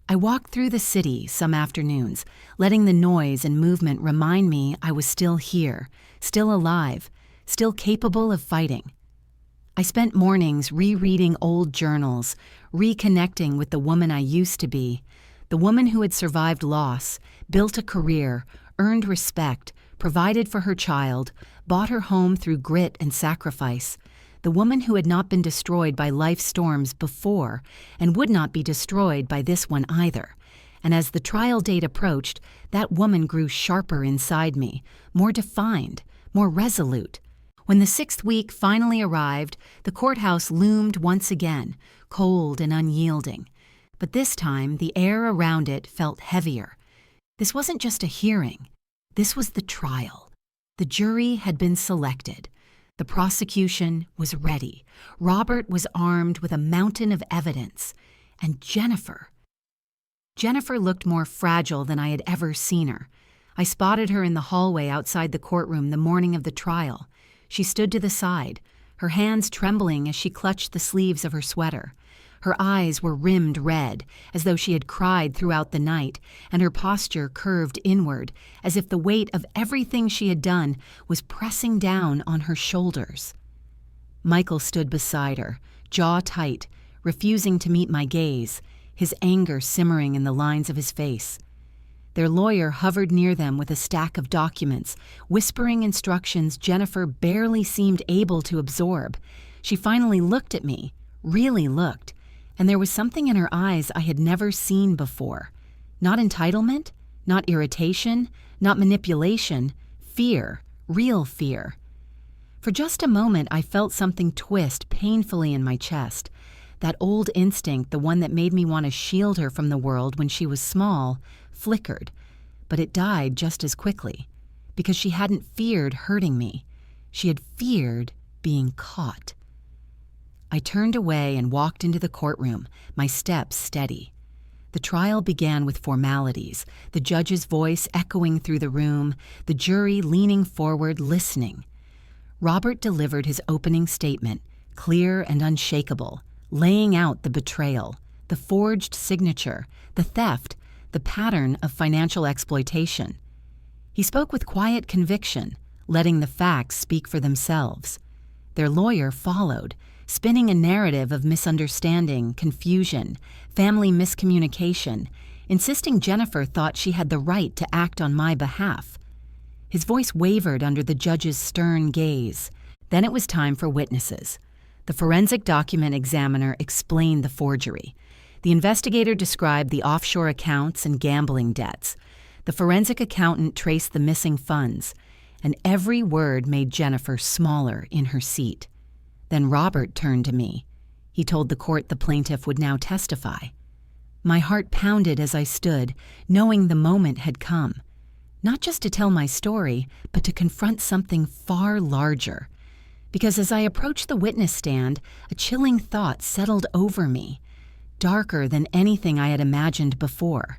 I walked through the city some afternoons, letting the noise and movement remind me I was still here, still alive, still capable of fighting. I spent mornings rereading old journals, reconnecting with the woman I used to be, the woman who had survived loss, built a career, earned respect, provided for her child, bought her home through grit and sacrifice, the woman who had not been destroyed by life's storms before and would not be destroyed by this one either. And as the trial date approached, that woman grew sharper inside me, more defined, more resolute. When the 6th week finally arrived, the courthouse loomed once again, cold and unyielding. But this time, the air around it felt heavier. This wasn't just a hearing. This was the trial. The jury had been selected. The prosecution was ready. Robert was armed with a mountain of evidence. And Jennifer looked more fragile than I had ever seen her. I spotted her in the hallway outside the courtroom the morning of the trial. She stood to the side, her hands trembling as she clutched the sleeves of her sweater. Her eyes were rimmed red, as though she had cried throughout the night, and her posture curved inward, as if the weight of everything she had done was pressing down on her shoulders. Michael stood beside her, jaw tight, refusing to meet my gaze, his anger simmering in the lines of his face. Their lawyer hovered near them with a stack of documents, whispering instructions Jennifer barely seemed able to absorb. She finally looked at me, really looked, and there was something in her eyes I had never seen before. Not entitlement, not irritation, not manipulation, fear, real fear. For just a moment I felt something twist painfully in my chest. That old instinct, the one that made me want to shield her from the world when she was small, flickered, but it died just as quickly, because she hadn't feared hurting me. She had feared being caught. I turned away and walked into the courtroom, my steps steady. The trial began with formalities, the judge's voice echoing through the room, the jury leaning forward, listening. Robert delivered his opening statement, clear and unshakable, laying out the betrayal, the forged signature, the theft, the pattern of financial exploitation. He spoke with quiet conviction, letting the facts speak for themselves. Their lawyer followed, spinning a narrative of misunderstanding, confusion, family miscommunication, insisting Jennifer thought she had the right to act on my behalf. His voice wavered under the judge's stern gaze. Then it was time for witnesses. The forensic document examiner explained the forgery. The investigator described the offshore accounts and gambling debts. The forensic accountant traced the missing funds, and every word made Jennifer smaller in her seat. Then Robert turned to me. He told the court the plaintiff would now testify. My heart pounded as I stood, knowing the moment had come. Not just to tell my story, but to confront something far larger. Because as I approached the witness stand, a chilling thought settled over me, darker than anything I had imagined before.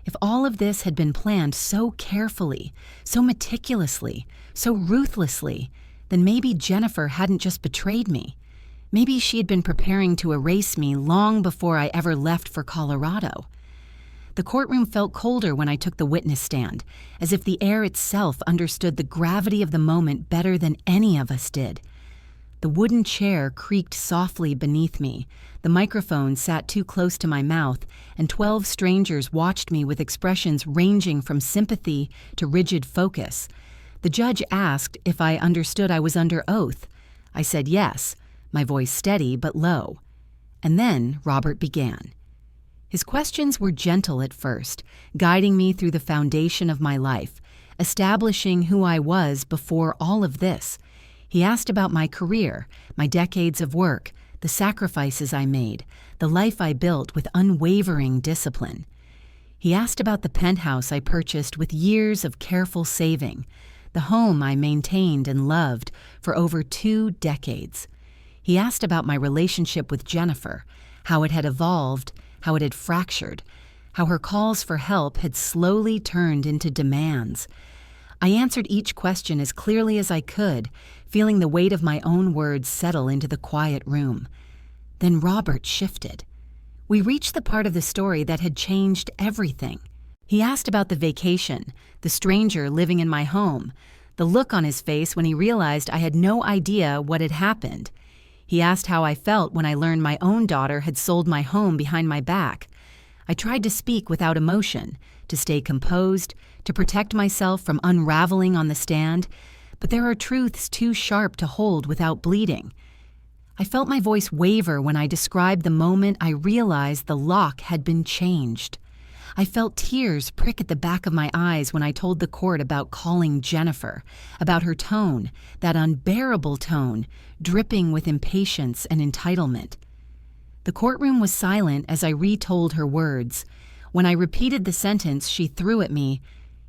If all of this had been planned so carefully, so meticulously, so ruthlessly, then maybe Jennifer hadn't just betrayed me. Maybe she had been preparing to erase me long before I ever left for Colorado. The courtroom felt colder when I took the witness stand, as if the air itself understood the gravity of the moment better than any of us did. The wooden chair creaked softly beneath me, the microphone sat too close to my mouth, and 12 strangers watched me with expressions ranging from sympathy to rigid focus. The judge asked if I understood I was under oath. I said yes, my voice steady but low. And then Robert began. His questions were gentle at first, guiding me through the foundation of my life, establishing who I was before all of this. He asked about my career, my decades of work, the sacrifices I made, the life I built with unwavering discipline. He asked about the penthouse I purchased with years of careful saving, the home I maintained and loved for over 2 decades. He asked about my relationship with Jennifer, how it had evolved, how it had fractured, how her calls for help had slowly turned into demands. I answered each question as clearly as I could, feeling the weight of my own words settle into the quiet room. Then Robert shifted. We reached the part of the story that had changed everything. He asked about the vacation, the stranger living in my home, the look on his face when he realized I had no idea what had happened. He asked how I felt when I learned my own daughter had sold my home behind my back. I tried to speak without emotion, to stay composed, to protect myself from unraveling on the stand, but there are truths too sharp to hold without bleeding. I felt my voice waver when I described the moment I realized the lock had been changed. I felt tears prick at the back of my eyes when I told the court about calling Jennifer, about her tone, that unbearable tone, dripping with impatience and entitlement. The courtroom was silent as I retold her words. When I repeated the sentence, she threw at me,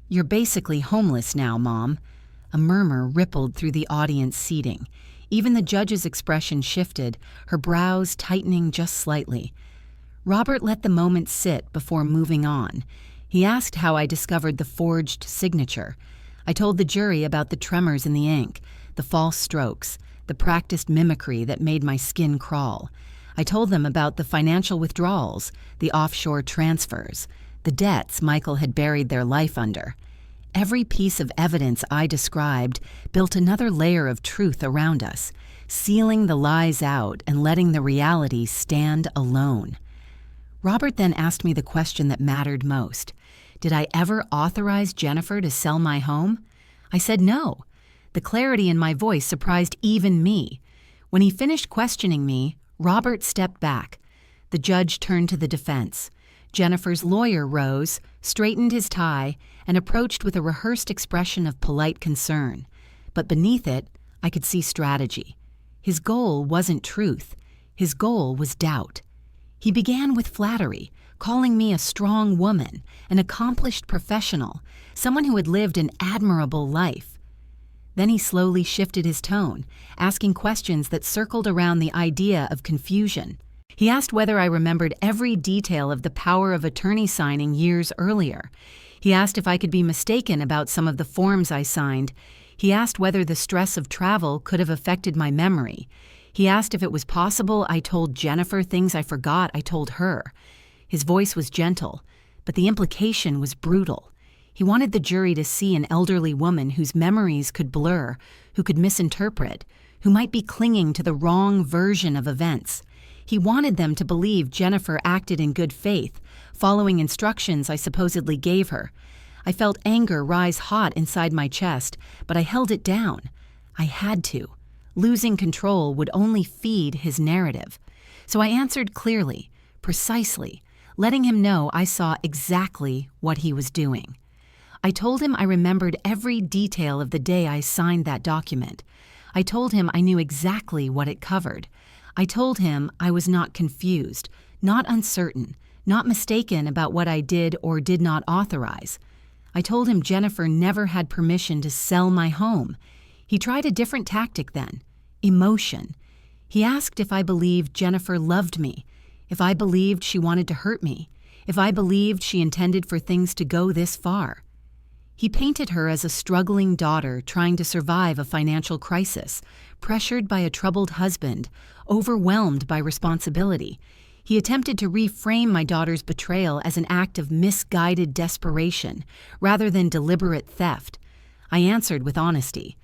"You're basically homeless now, Mom." A murmur rippled through the audience seating. Even the judge's expression shifted, her brows tightening just slightly. Robert let the moment sit before moving on. He asked how I discovered the forged signature. I told the jury about the tremors in the ink, the false strokes, the practiced mimicry that made my skin crawl. I told them about the financial withdrawals, the offshore transfers, the debts Michael had buried their life under. Every piece of evidence I described built another layer of truth around us, sealing the lies out and letting the reality stand alone. Robert then asked me the question that mattered most. Did I ever authorize Jennifer to sell my home? I said no. The clarity in my voice surprised even me. When he finished questioning me, Robert stepped back. The judge turned to the defense. Jennifer's lawyer rose, straightened his tie, and approached with a rehearsed expression of polite concern. But beneath it, I could see strategy. His goal wasn't truth. His goal was doubt. He began with flattery, calling me a strong woman, an accomplished professional, someone who had lived an admirable life. Then he slowly shifted his tone, asking questions that circled around the idea of confusion. He asked whether I remembered every detail of the power of attorney signing years earlier. He asked if I could be mistaken about some of the forms I signed. He asked whether the stress of travel could have affected my memory. He asked if it was possible I told Jennifer things I forgot I told her. His voice was gentle, but the implication was brutal. He wanted the jury to see an elderly woman whose memories could blur, who could misinterpret, who might be clinging to the wrong version of events. He wanted them to believe Jennifer acted in good faith, following instructions I supposedly gave her. I felt anger rise hot inside my chest, but I held it down. I had to. Losing control would only feed his narrative. So I answered clearly, precisely, letting him know I saw exactly what he was doing. I told him I remembered every detail of the day I signed that document. I told him I knew exactly what it covered. I told him I was not confused, not uncertain, not mistaken about what I did or did not authorize. I told him Jennifer never had permission to sell my home. He tried a different tactic then, emotion. He asked if I believed Jennifer loved me, if I believed she wanted to hurt me, if I believed she intended for things to go this far. He painted her as a struggling daughter trying to survive a financial crisis, pressured by a troubled husband, overwhelmed by responsibility. He attempted to reframe my daughter's betrayal as an act of misguided desperation, rather than deliberate theft. I answered with honesty.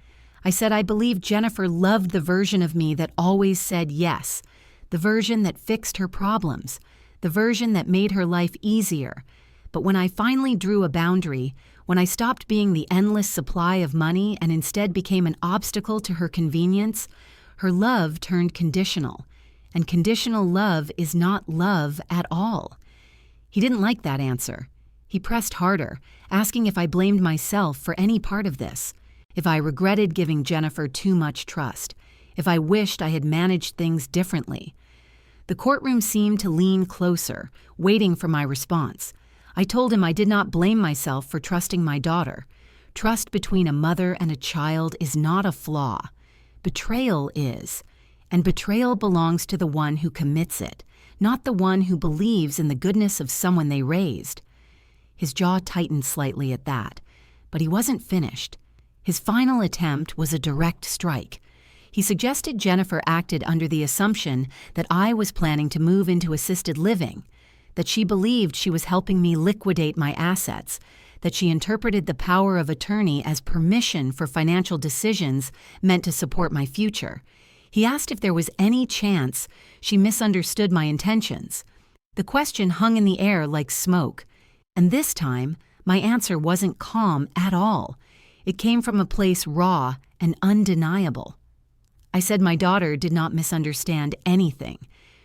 I said I believed Jennifer loved the version of me that always said yes, the version that fixed her problems, the version that made her life easier. But when I finally drew a boundary, when I stopped being the endless supply of money and instead became an obstacle to her convenience, her love turned conditional. And conditional love is not love at all. He didn't like that answer. He pressed harder, asking if I blamed myself for any part of this, if I regretted giving Jennifer too much trust, if I wished I had managed things differently. The courtroom seemed to lean closer, waiting for my response. I told him I did not blame myself for trusting my daughter. Trust between a mother and a child is not a flaw. Betrayal is, and betrayal belongs to the one who commits it, not the one who believes in the goodness of someone they raised. His jaw tightened slightly at that, but he wasn't finished. His final attempt was a direct strike. He suggested Jennifer acted under the assumption that I was planning to move into assisted living, that she believed she was helping me liquidate my assets, that she interpreted the power of attorney as permission for financial decisions meant to support my future. He asked if there was any chance she misunderstood my intentions. The question hung in the air like smoke, and this time my answer wasn't calm at all. It came from a place raw and undeniable. I said my daughter did not misunderstand anything.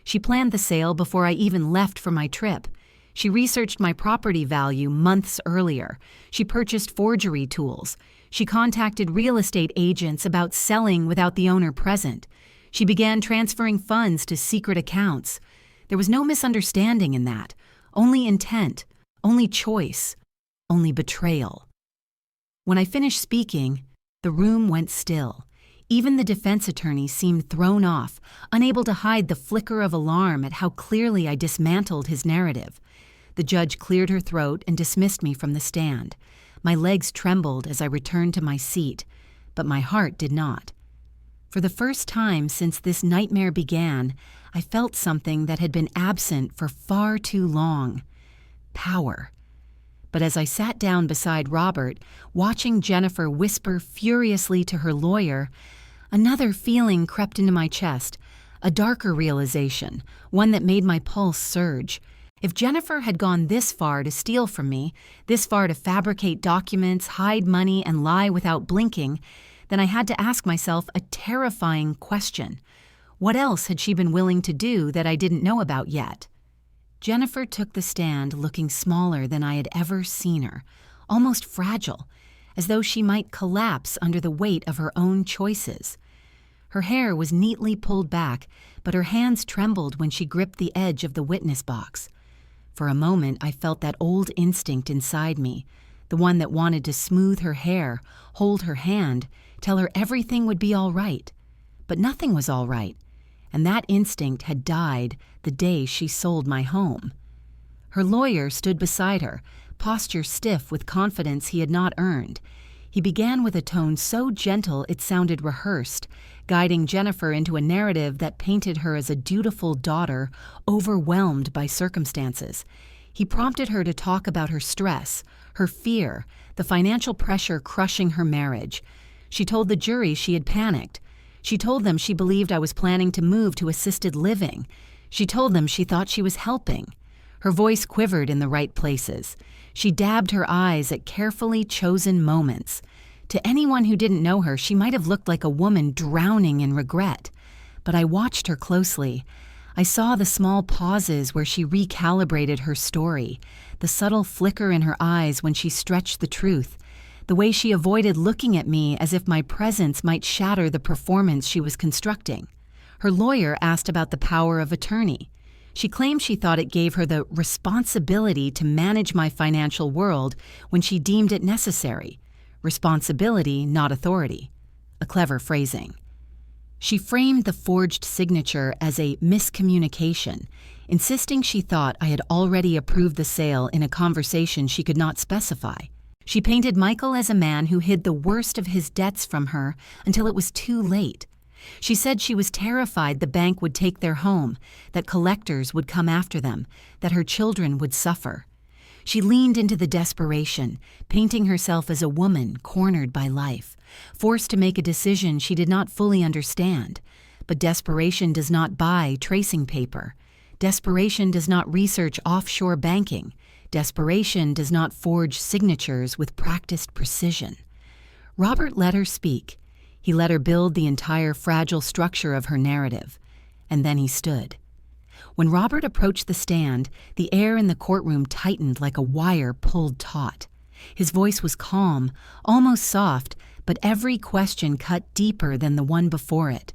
She planned the sale before I even left for my trip. She researched my property value months earlier. She purchased forgery tools. She contacted real estate agents about selling without the owner present. She began transferring funds to secret accounts. There was no misunderstanding in that. Only intent, only choice, only betrayal. When I finished speaking, the room went still. Even the defense attorney seemed thrown off, unable to hide the flicker of alarm at how clearly I dismantled his narrative. The judge cleared her throat and dismissed me from the stand. My legs trembled as I returned to my seat, but my heart did not. For the first time since this nightmare began, I felt something that had been absent for far too long: power. But as I sat down beside Robert, watching Jennifer whisper furiously to her lawyer, another feeling crept into my chest, a darker realization, one that made my pulse surge. If Jennifer had gone this far to steal from me, this far to fabricate documents, hide money, and lie without blinking, then I had to ask myself a terrifying question. What else had she been willing to do that I didn't know about yet? Jennifer took the stand looking smaller than I had ever seen her, almost fragile, as though she might collapse under the weight of her own choices. Her hair was neatly pulled back, but her hands trembled when she gripped the edge of the witness box. For a moment, I felt that old instinct inside me, the one that wanted to smooth her hair, hold her hand, tell her everything would be all right. But nothing was all right, and that instinct had died the day she sold my home. Her lawyer stood beside her, posture stiff with confidence he had not earned. He began with a tone so gentle it sounded rehearsed, guiding Jennifer into a narrative that painted her as a dutiful daughter overwhelmed by circumstances. He prompted her to talk about her stress, her fear, the financial pressure crushing her marriage. She told the jury she had panicked. She told them she believed I was planning to move to assisted living. She told them she thought she was helping. Her voice quivered in the right places. She dabbed her eyes at carefully chosen moments. To anyone who didn't know her, she might have looked like a woman drowning in regret. But I watched her closely. I saw the small pauses where she recalibrated her story, the subtle flicker in her eyes when she stretched the truth, the way she avoided looking at me as if my presence might shatter the performance she was constructing. Her lawyer asked about the power of attorney. She claimed she thought it gave her the responsibility to manage my financial world when she deemed it necessary. Responsibility, not authority. A clever phrasing. She framed the forged signature as a miscommunication, insisting she thought I had already approved the sale in a conversation she could not specify. She painted Michael as a man who hid the worst of his debts from her until it was too late. She said she was terrified the bank would take their home, that collectors would come after them, that her children would suffer. She leaned into the desperation, painting herself as a woman cornered by life, forced to make a decision she did not fully understand. But desperation does not buy tracing paper. Desperation does not research offshore banking. Desperation does not forge signatures with practiced precision. Robert let her speak. He let her build the entire fragile structure of her narrative. And then he stood. When Robert approached the stand, the air in the courtroom tightened like a wire pulled taut. His voice was calm, almost soft, but every question cut deeper than the one before it.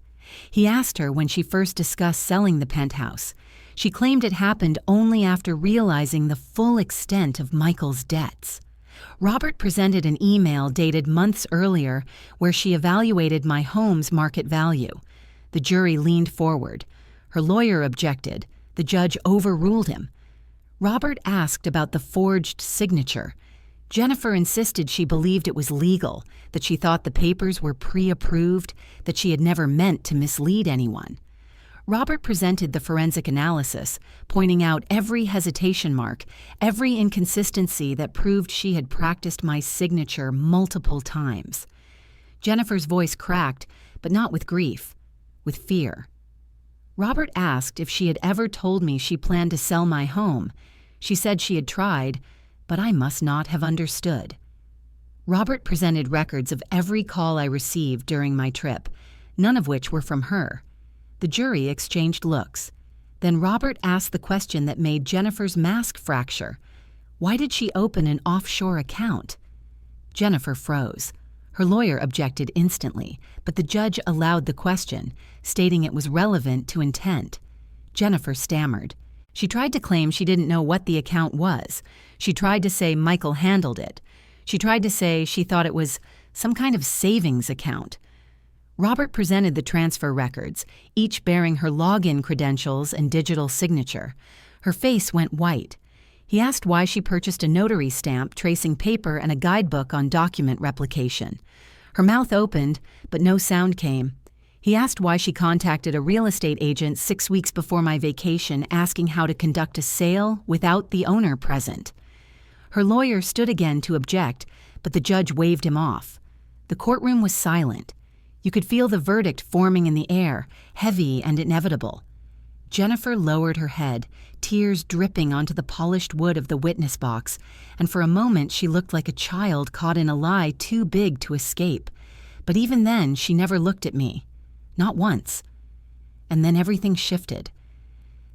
He asked her when she first discussed selling the penthouse. She claimed it happened only after realizing the full extent of Michael's debts. Robert presented an email dated months earlier where she evaluated my home's market value. The jury leaned forward. Her lawyer objected. The judge overruled him. Robert asked about the forged signature. Jennifer insisted she believed it was legal, that she thought the papers were pre-approved, that she had never meant to mislead anyone. Robert presented the forensic analysis, pointing out every hesitation mark, every inconsistency that proved she had practiced my signature multiple times. Jennifer's voice cracked, but not with grief, with fear. Robert asked if she had ever told me she planned to sell my home. She said she had tried, but I must not have understood. Robert presented records of every call I received during my trip, none of which were from her. The jury exchanged looks. Then Robert asked the question that made Jennifer's mask fracture. Why did she open an offshore account? Jennifer froze. Her lawyer objected instantly, but the judge allowed the question, stating it was relevant to intent. Jennifer stammered. She tried to claim she didn't know what the account was. She tried to say Michael handled it. She tried to say she thought it was some kind of savings account. Robert presented the transfer records, each bearing her login credentials and digital signature. Her face went white. He asked why she purchased a notary stamp tracing paper and a guidebook on document replication. Her mouth opened, but no sound came. He asked why she contacted a real estate agent 6 weeks before my vacation asking how to conduct a sale without the owner present. Her lawyer stood again to object, but the judge waved him off. The courtroom was silent. You could feel the verdict forming in the air, heavy and inevitable. Jennifer lowered her head, tears dripping onto the polished wood of the witness box, and for a moment she looked like a child caught in a lie too big to escape. But even then, she never looked at me. Not once. And then everything shifted.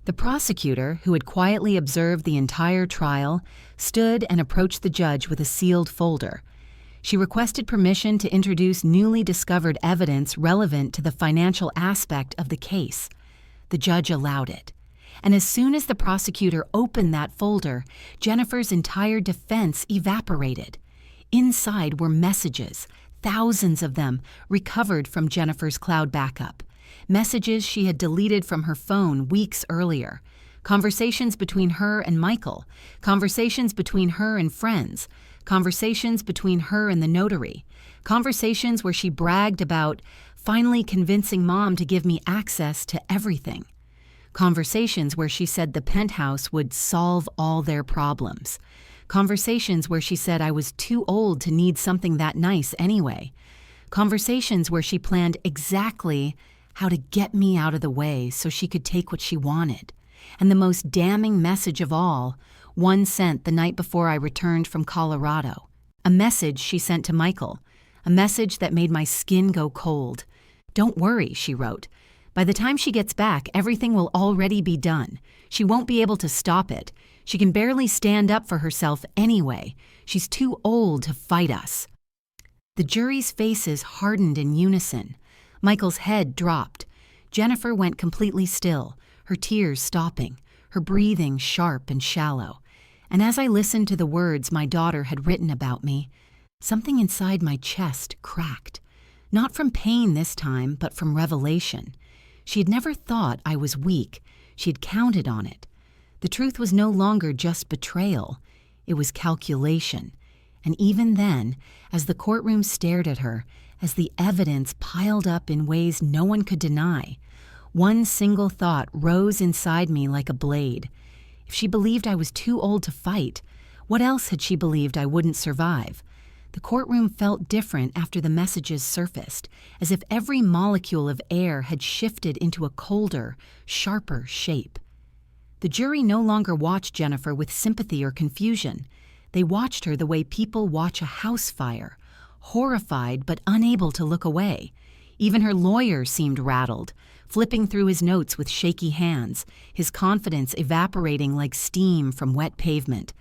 The prosecutor, who had quietly observed the entire trial, stood and approached the judge with a sealed folder. She requested permission to introduce newly discovered evidence relevant to the financial aspect of the case. The judge allowed it. And as soon as the prosecutor opened that folder, Jennifer's entire defense evaporated. Inside were messages, thousands of them, recovered from Jennifer's cloud backup. Messages she had deleted from her phone weeks earlier. Conversations between her and Michael. Conversations between her and friends. Conversations between her and the notary. Conversations where she bragged about finally convincing Mom to give me access to everything. Conversations where she said the Penthouse would solve all their problems. Conversations where she said I was too old to need something that nice anyway. Conversations where she planned exactly how to get me out of the way so she could take what she wanted. And the most damning message of all, one sent the night before I returned from Colorado. A message she sent to Michael. A message that made my skin go cold. "Don't worry," she wrote. "By the time she gets back, everything will already be done. She won't be able to stop it. She can barely stand up for herself anyway. She's too old to fight us." The jury's faces hardened in unison. Michael's head dropped. Jennifer went completely still, her tears stopping, her breathing sharp and shallow. And as I listened to the words my daughter had written about me, something inside my chest cracked. Not from pain this time, but from revelation. She had never thought I was weak. She had counted on it. The truth was no longer just betrayal. It was calculation. And even then, as the courtroom stared at her, as the evidence piled up in ways no one could deny, one single thought rose inside me like a blade. If she believed I was too old to fight, what else had she believed I wouldn't survive? The courtroom felt different after the messages surfaced, as if every molecule of air had shifted into a colder, sharper shape. The jury no longer watched Jennifer with sympathy or confusion. They watched her the way people watch a house fire, horrified but unable to look away. Even her lawyer seemed rattled, flipping through his notes with shaky hands, his confidence evaporating like steam from wet pavement.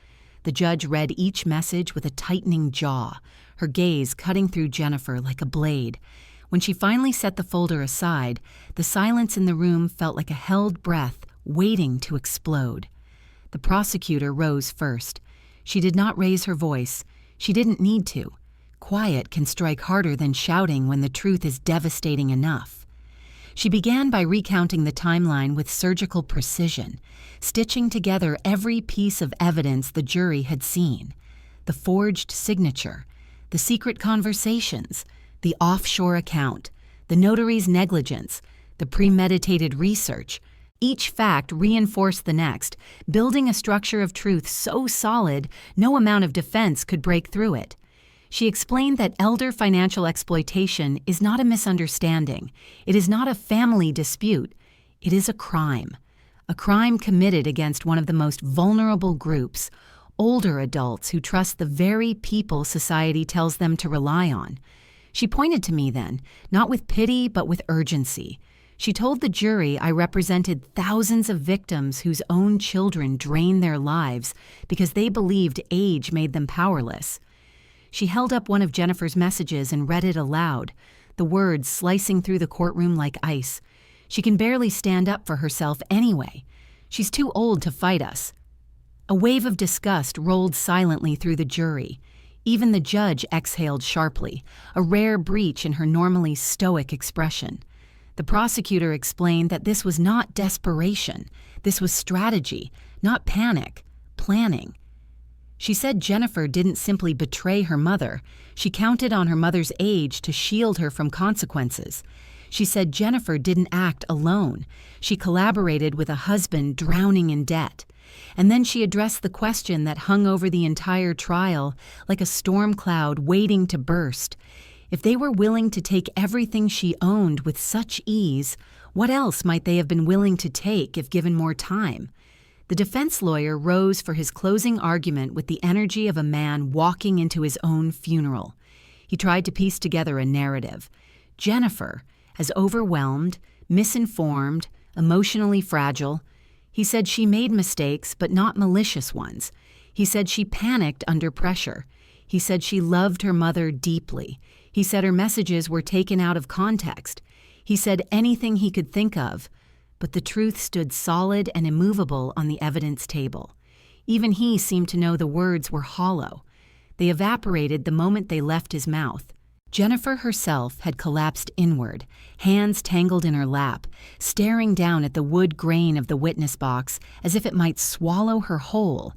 The judge read each message with a tightening jaw, her gaze cutting through Jennifer like a blade. When she finally set the folder aside, the silence in the room felt like a held breath waiting to explode. The prosecutor rose first. She did not raise her voice. She didn't need to. Quiet can strike harder than shouting when the truth is devastating enough. She began by recounting the timeline with surgical precision, stitching together every piece of evidence the jury had seen: the forged signature, the secret conversations, the offshore account, the notary's negligence, the premeditated research. Each fact reinforced the next, building a structure of truth so solid no amount of defense could break through it. She explained that elder financial exploitation is not a misunderstanding. It is not a family dispute. It is a crime committed against one of the most vulnerable groups, older adults who trust the very people society tells them to rely on. She pointed to me then, not with pity but with urgency. She told the jury I represented thousands of victims whose own children drained their lives because they believed age made them powerless. She held up one of Jennifer's messages and read it aloud, the words slicing through the courtroom like ice. She can barely stand up for herself anyway. She's too old to fight us. A wave of disgust rolled silently through the jury. Even the judge exhaled sharply, a rare breach in her normally stoic expression. The prosecutor explained that this was not desperation. This was strategy, not panic, planning. She said Jennifer didn't simply betray her mother. She counted on her mother's age to shield her from consequences. She said Jennifer didn't act alone. She collaborated with a husband drowning in debt. And then she addressed the question that hung over the entire trial like a storm cloud waiting to burst. If they were willing to take everything she owned with such ease, what else might they have been willing to take if given more time? The defense lawyer rose for his closing argument with the energy of a man walking into his own funeral. He tried to piece together a narrative. Jennifer, as overwhelmed, misinformed, emotionally fragile. He said she made mistakes, but not malicious ones. He said she panicked under pressure. He said she loved her mother deeply. He said her messages were taken out of context. He said anything he could think of, but the truth stood solid and immovable on the evidence table. Even he seemed to know the words were hollow. They evaporated the moment they left his mouth. Jennifer herself had collapsed inward, hands tangled in her lap, staring down at the wood grain of the witness box as if it might swallow her whole.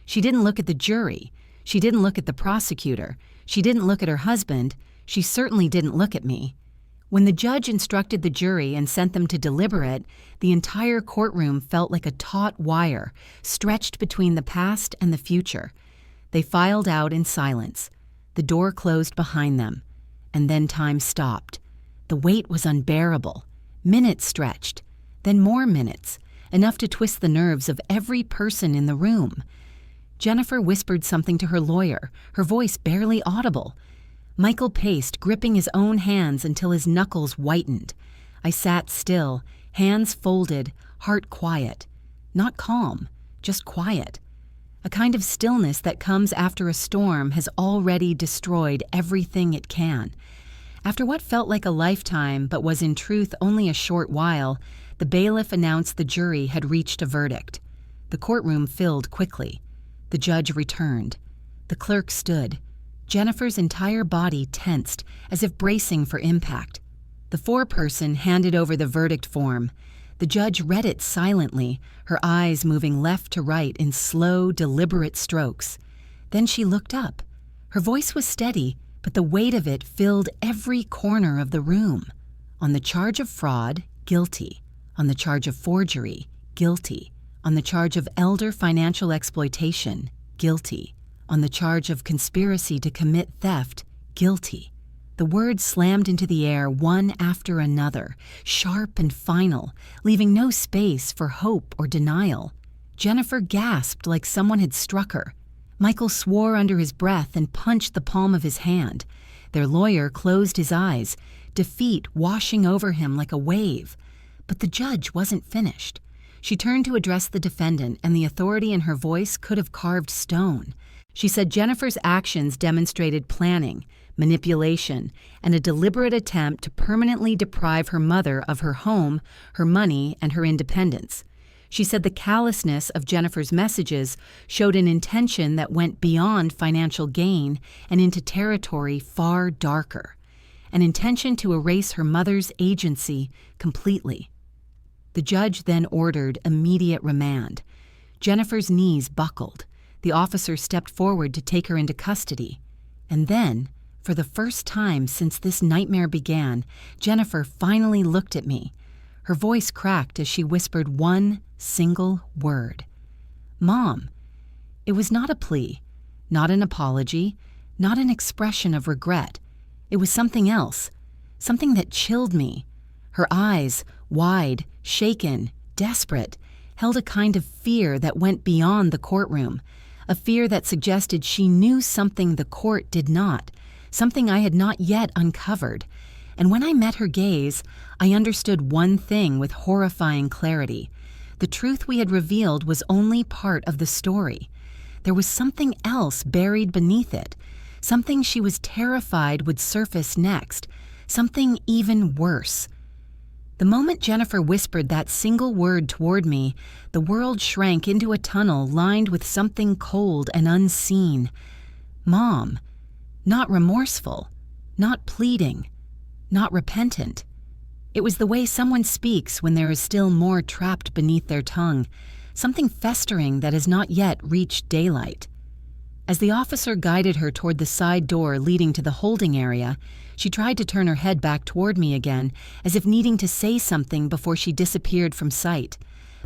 She didn't look at the jury. She didn't look at the prosecutor. She didn't look at her husband. She certainly didn't look at me. When the judge instructed the jury and sent them to deliberate, the entire courtroom felt like a taut wire, stretched between the past and the future. They filed out in silence. The door closed behind them. And then time stopped. The wait was unbearable. Minutes stretched, then more minutes, enough to twist the nerves of every person in the room. Jennifer whispered something to her lawyer, her voice barely audible. Michael paced, gripping his own hands until his knuckles whitened. I sat still, hands folded, heart quiet. Not calm, just quiet. A kind of stillness that comes after a storm has already destroyed everything it can. After what felt like a lifetime but was in truth only a short while, the bailiff announced the jury had reached a verdict. The courtroom filled quickly. The judge returned. The clerk stood. Jennifer's entire body tensed, as if bracing for impact. The foreperson handed over the verdict form. The judge read it silently, her eyes moving left to right in slow, deliberate strokes. Then she looked up. Her voice was steady, but the weight of it filled every corner of the room. On the charge of fraud, guilty. On the charge of forgery, guilty. On the charge of elder financial exploitation, guilty. On the charge of conspiracy to commit theft, guilty. The words slammed into the air one after another, sharp and final, leaving no space for hope or denial. Jennifer gasped like someone had struck her. Michael swore under his breath and punched the palm of his hand. Their lawyer closed his eyes, defeat washing over him like a wave. But the judge wasn't finished. She turned to address the defendant, and the authority in her voice could have carved stone. She said Jennifer's actions demonstrated planning, manipulation, and a deliberate attempt to permanently deprive her mother of her home, her money, and her independence. She said the callousness of Jennifer's messages showed an intention that went beyond financial gain and into territory far darker, an intention to erase her mother's agency completely. The judge then ordered immediate remand. Jennifer's knees buckled. The officer stepped forward to take her into custody. And then, for the first time since this nightmare began, Jennifer finally looked at me. Her voice cracked as she whispered one single word. "Mom." It was not a plea, not an apology, not an expression of regret. It was something else, something that chilled me. Her eyes, wide, shaken, desperate, held a kind of fear that went beyond the courtroom, a fear that suggested she knew something the court did not, something I had not yet uncovered. And when I met her gaze, I understood one thing with horrifying clarity. The truth we had revealed was only part of the story. There was something else buried beneath it, something she was terrified would surface next, something even worse. The moment Jennifer whispered that single word toward me, the world shrank into a tunnel lined with something cold and unseen. Mom. Not remorseful, not pleading, not repentant. It was the way someone speaks when there is still more trapped beneath their tongue, something festering that has not yet reached daylight. As the officer guided her toward the side door leading to the holding area, she tried to turn her head back toward me again, as if needing to say something before she disappeared from sight.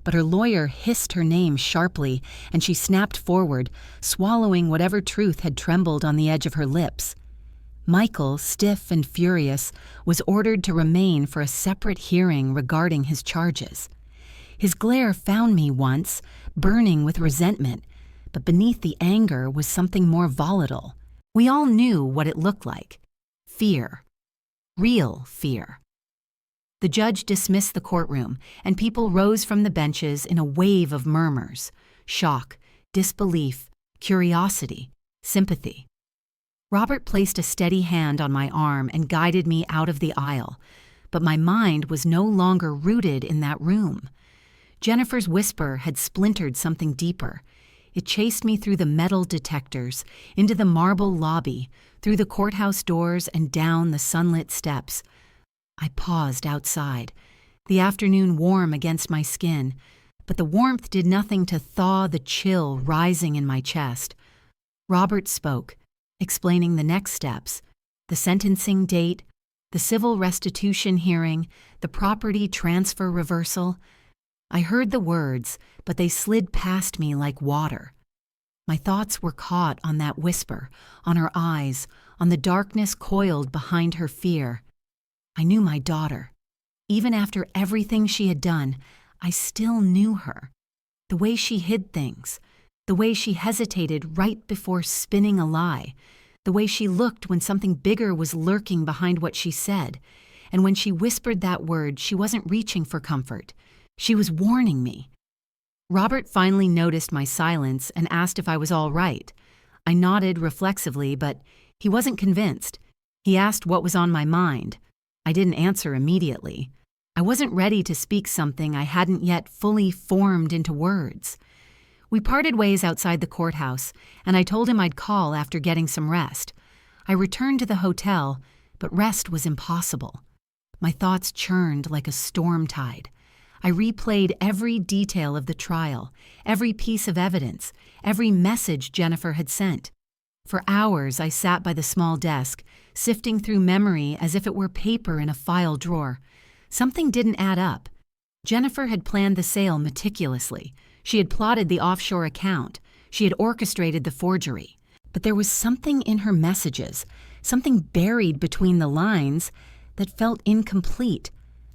But her lawyer hissed her name sharply, and she snapped forward, swallowing whatever truth had trembled on the edge of her lips. Michael, stiff and furious, was ordered to remain for a separate hearing regarding his charges. His glare found me once, burning with resentment, but beneath the anger was something more volatile. We all knew what it looked like. Fear. Real fear. The judge dismissed the courtroom, and people rose from the benches in a wave of murmurs: shock, disbelief, curiosity, sympathy. Robert placed a steady hand on my arm and guided me out of the aisle, but my mind was no longer rooted in that room. Jennifer's whisper had splintered something deeper. It chased me through the metal detectors, into the marble lobby, through the courthouse doors and down the sunlit steps. I paused outside, the afternoon warm against my skin, but the warmth did nothing to thaw the chill rising in my chest. Robert spoke, explaining the next steps: the sentencing date, the civil restitution hearing, the property transfer reversal. I heard the words, but they slid past me like water. My thoughts were caught on that whisper, on her eyes, on the darkness coiled behind her fear. I knew my daughter. Even after everything she had done, I still knew her. The way she hid things, the way she hesitated right before spinning a lie, the way she looked when something bigger was lurking behind what she said. And when she whispered that word, she wasn't reaching for comfort. She was warning me. Robert finally noticed my silence and asked if I was all right. I nodded reflexively, but he wasn't convinced. He asked what was on my mind. I didn't answer immediately. I wasn't ready to speak something I hadn't yet fully formed into words. We parted ways outside the courthouse, and I told him I'd call after getting some rest. I returned to the hotel, but rest was impossible. My thoughts churned like a storm tide. I replayed every detail of the trial, every piece of evidence, every message Jennifer had sent. For hours I sat by the small desk, sifting through memory as if it were paper in a file drawer. Something didn't add up. Jennifer had planned the sale meticulously. She had plotted the offshore account. She had orchestrated the forgery. But there was something in her messages, something buried between the lines, that felt incomplete,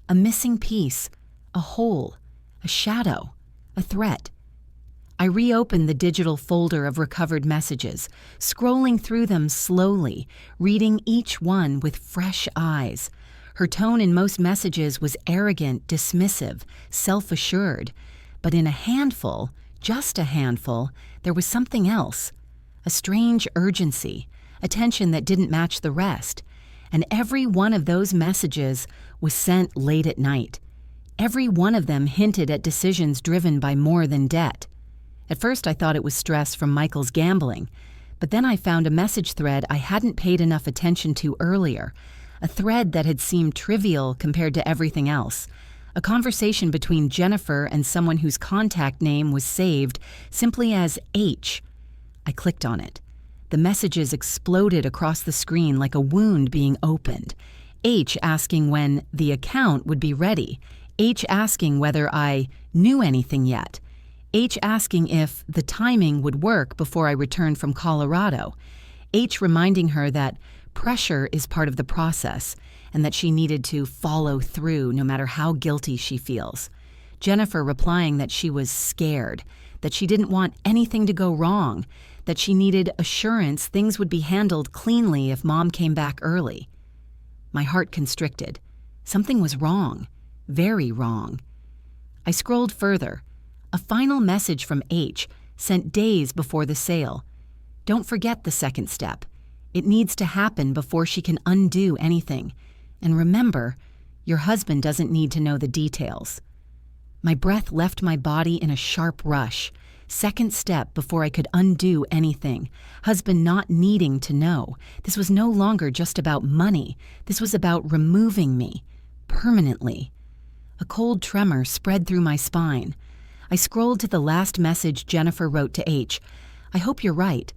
a missing piece, a hole, a shadow, a threat. I reopened the digital folder of recovered messages, scrolling through them slowly, reading each one with fresh eyes. Her tone in most messages was arrogant, dismissive, self-assured. But in a handful, just a handful, there was something else. A strange urgency, a tension that didn't match the rest. And every one of those messages was sent late at night. Every one of them hinted at decisions driven by more than debt. At first I thought it was stress from Michael's gambling, but then I found a message thread I hadn't paid enough attention to earlier, a thread that had seemed trivial compared to everything else, a conversation between Jennifer and someone whose contact name was saved simply as H. I clicked on it. The messages exploded across the screen like a wound being opened. H asking when the account would be ready. H asking whether I knew anything yet. H asking if the timing would work before I returned from Colorado. H reminding her that pressure is part of the process and that she needed to follow through no matter how guilty she feels. Jennifer replying that she was scared, that she didn't want anything to go wrong, that she needed assurance things would be handled cleanly if Mom came back early. My heart constricted. Something was wrong. Very wrong. I scrolled further. A final message from H, sent days before the sale. Don't forget the second step. It needs to happen before she can undo anything. And remember, your husband doesn't need to know the details. My breath left my body in a sharp rush. Second step before I could undo anything. Husband not needing to know. This was no longer just about money. This was about removing me. Permanently. A cold tremor spread through my spine. I scrolled to the last message Jennifer wrote to H. I hope you're right.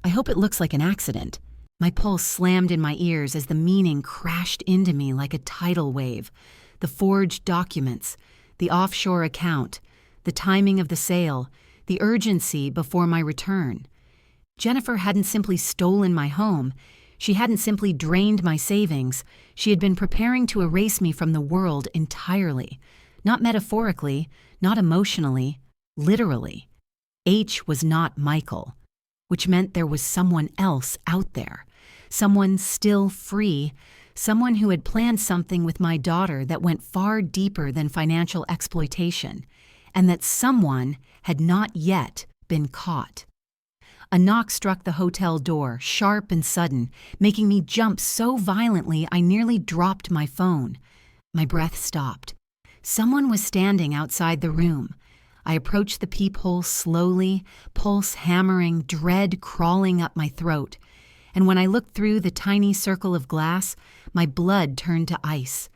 I hope it looks like an accident. My pulse slammed in my ears as the meaning crashed into me like a tidal wave. The forged documents, the offshore account, the timing of the sale, the urgency before my return. Jennifer hadn't simply stolen my home. She hadn't simply drained my savings. She had been preparing to erase me from the world entirely. Not metaphorically, not emotionally, literally. H was not Michael, which meant there was someone else out there. Someone still free, someone who had planned something with my daughter that went far deeper than financial exploitation, and that someone had not yet been caught. A knock struck the hotel door, sharp and sudden, making me jump so violently I nearly dropped my phone. My breath stopped. Someone was standing outside the room. I approached the peephole slowly, pulse hammering, dread crawling up my throat. And when I looked through the tiny circle of glass, my blood turned to ice.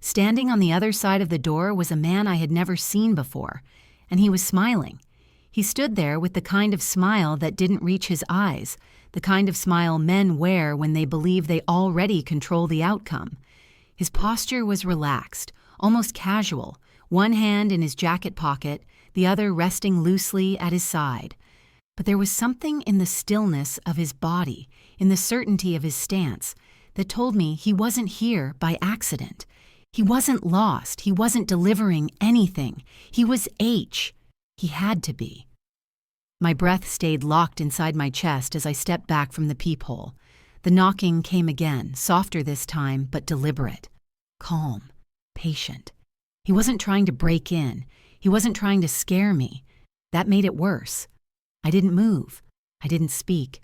Standing on the other side of the door was a man I had never seen before, and he was smiling. He stood there with the kind of smile that didn't reach his eyes, the kind of smile men wear when they believe they already control the outcome. His posture was relaxed, almost casual, one hand in his jacket pocket, the other resting loosely at his side. But there was something in the stillness of his body, in the certainty of his stance, that told me he wasn't here by accident. He wasn't lost. He wasn't delivering anything. He was H. He had to be. My breath stayed locked inside my chest as I stepped back from the peephole. The knocking came again, softer this time, but deliberate. Calm. Patient. He wasn't trying to break in. He wasn't trying to scare me. That made it worse. I didn't move. I didn't speak.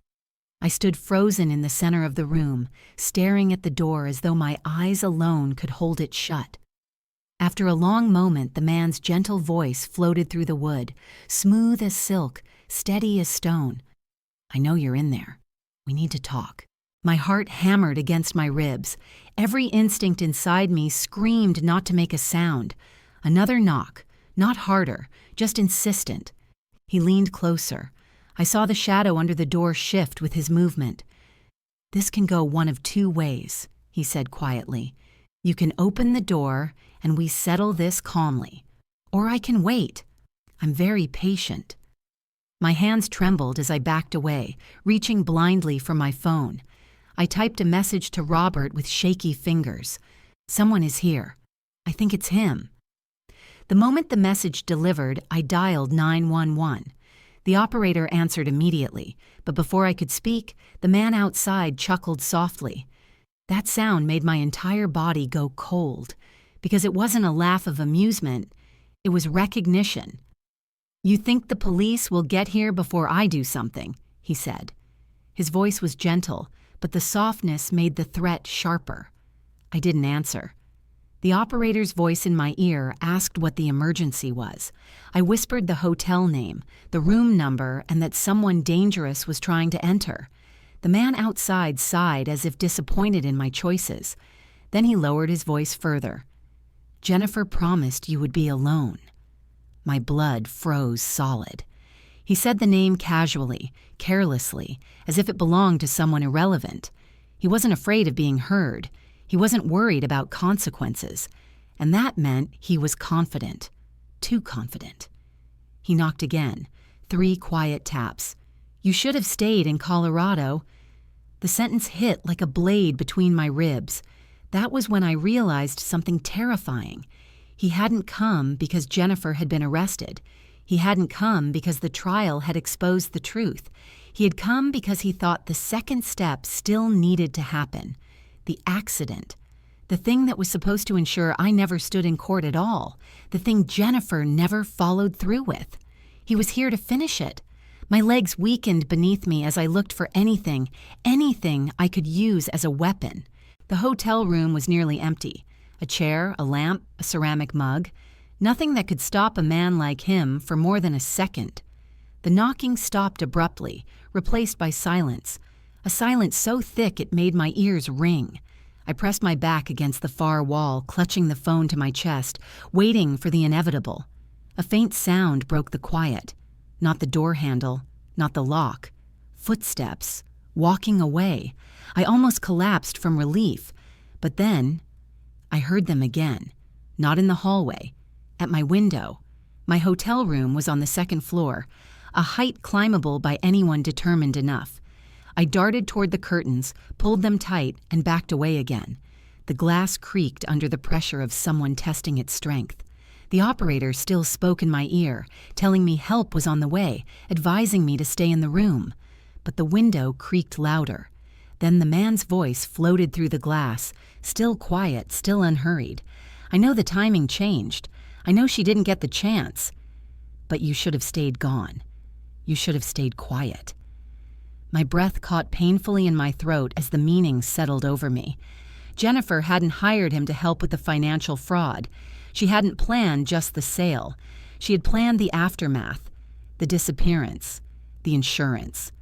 I stood frozen in the center of the room, staring at the door as though my eyes alone could hold it shut. After a long moment, the man's gentle voice floated through the wood, smooth as silk, steady as stone. I know you're in there. We need to talk. My heart hammered against my ribs. Every instinct inside me screamed not to make a sound. Another knock, not harder, just insistent. He leaned closer. I saw the shadow under the door shift with his movement. This can go one of two ways, he said quietly. You can open the door and we settle this calmly. Or I can wait. I'm very patient. My hands trembled as I backed away, reaching blindly for my phone. I typed a message to Robert with shaky fingers. Someone is here. I think it's him. The moment the message delivered, I dialed 911. The operator answered immediately, but before I could speak, the man outside chuckled softly. That sound made my entire body go cold, because it wasn't a laugh of amusement, it was recognition. You think the police will get here before I do something, he said. His voice was gentle, but the softness made the threat sharper. I didn't answer. The operator's voice in my ear asked what the emergency was. I whispered the hotel name, the room number, and that someone dangerous was trying to enter. The man outside sighed as if disappointed in my choices. Then he lowered his voice further. "Jennifer promised you would be alone." My blood froze solid. He said the name casually, carelessly, as if it belonged to someone irrelevant. He wasn't afraid of being heard. He wasn't worried about consequences. And that meant he was confident. Too confident. He knocked again. 3 quiet taps. "You should have stayed in Colorado." The sentence hit like a blade between my ribs. That was when I realized something terrifying. He hadn't come because Jennifer had been arrested. He hadn't come because the trial had exposed the truth. He had come because he thought the second step still needed to happen. The accident. The thing that was supposed to ensure I never stood in court at all. The thing Jennifer never followed through with. He was here to finish it. My legs weakened beneath me as I looked for anything I could use as a weapon. The hotel room was nearly empty. A chair, a lamp, a ceramic mug. Nothing that could stop a man like him for more than a second. The knocking stopped abruptly, replaced by silence. A silence so thick it made my ears ring. I pressed my back against the far wall, clutching the phone to my chest, waiting for the inevitable. A faint sound broke the quiet. Not the door handle, not the lock. Footsteps, walking away. I almost collapsed from relief. But then, I heard them again. Not in the hallway. At my window. My hotel room was on the 2nd floor, a height climbable by anyone determined enough. I darted toward the curtains, pulled them tight, and backed away again. The glass creaked under the pressure of someone testing its strength. The operator still spoke in my ear, telling me help was on the way, advising me to stay in the room. But the window creaked louder. Then the man's voice floated through the glass, still quiet, still unhurried. I know the timing changed. I know she didn't get the chance. But you should have stayed gone. You should have stayed quiet. My breath caught painfully in my throat as the meaning settled over me. Jennifer hadn't hired him to help with the financial fraud. She hadn't planned just the sale. She had planned the aftermath, the disappearance, the insurance.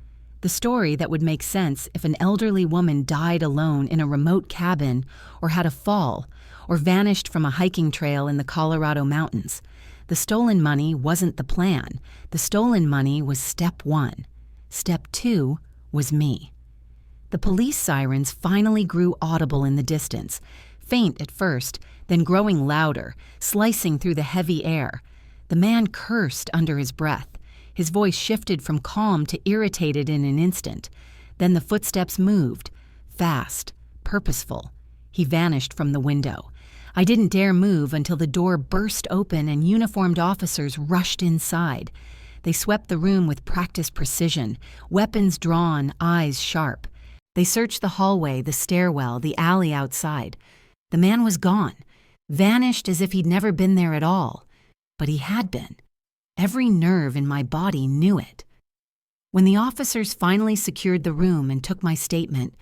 The story that would make sense if an elderly woman died alone in a remote cabin or had a fall or vanished from a hiking trail in the Colorado mountains. The stolen money wasn't the plan. The stolen money was step 1. Step 2 was me. The police sirens finally grew audible in the distance, faint at first, then growing louder, slicing through the heavy air. The man cursed under his breath. His voice shifted from calm to irritated in an instant. Then the footsteps moved, fast, purposeful. He vanished from the window. I didn't dare move until the door burst open and uniformed officers rushed inside. They swept the room with practiced precision, weapons drawn, eyes sharp. They searched the hallway, the stairwell, the alley outside. The man was gone, vanished as if he'd never been there at all. But he had been. Every nerve in my body knew it. When the officers finally secured the room and took my statement,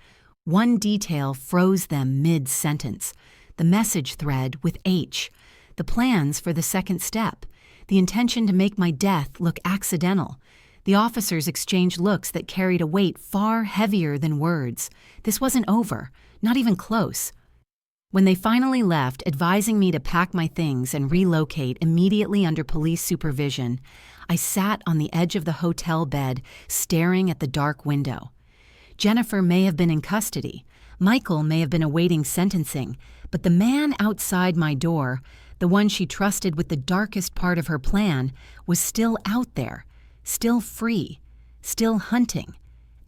one detail froze them mid-sentence. The message thread with H. The plans for the second step. The intention to make my death look accidental. The officers exchanged looks that carried a weight far heavier than words. This wasn't over, not even close. When they finally left, advising me to pack my things and relocate immediately under police supervision, I sat on the edge of the hotel bed, staring at the dark window. Jennifer may have been in custody. Michael may have been awaiting sentencing, but the man outside my door, the one she trusted with the darkest part of her plan, was still out there, still free, still hunting.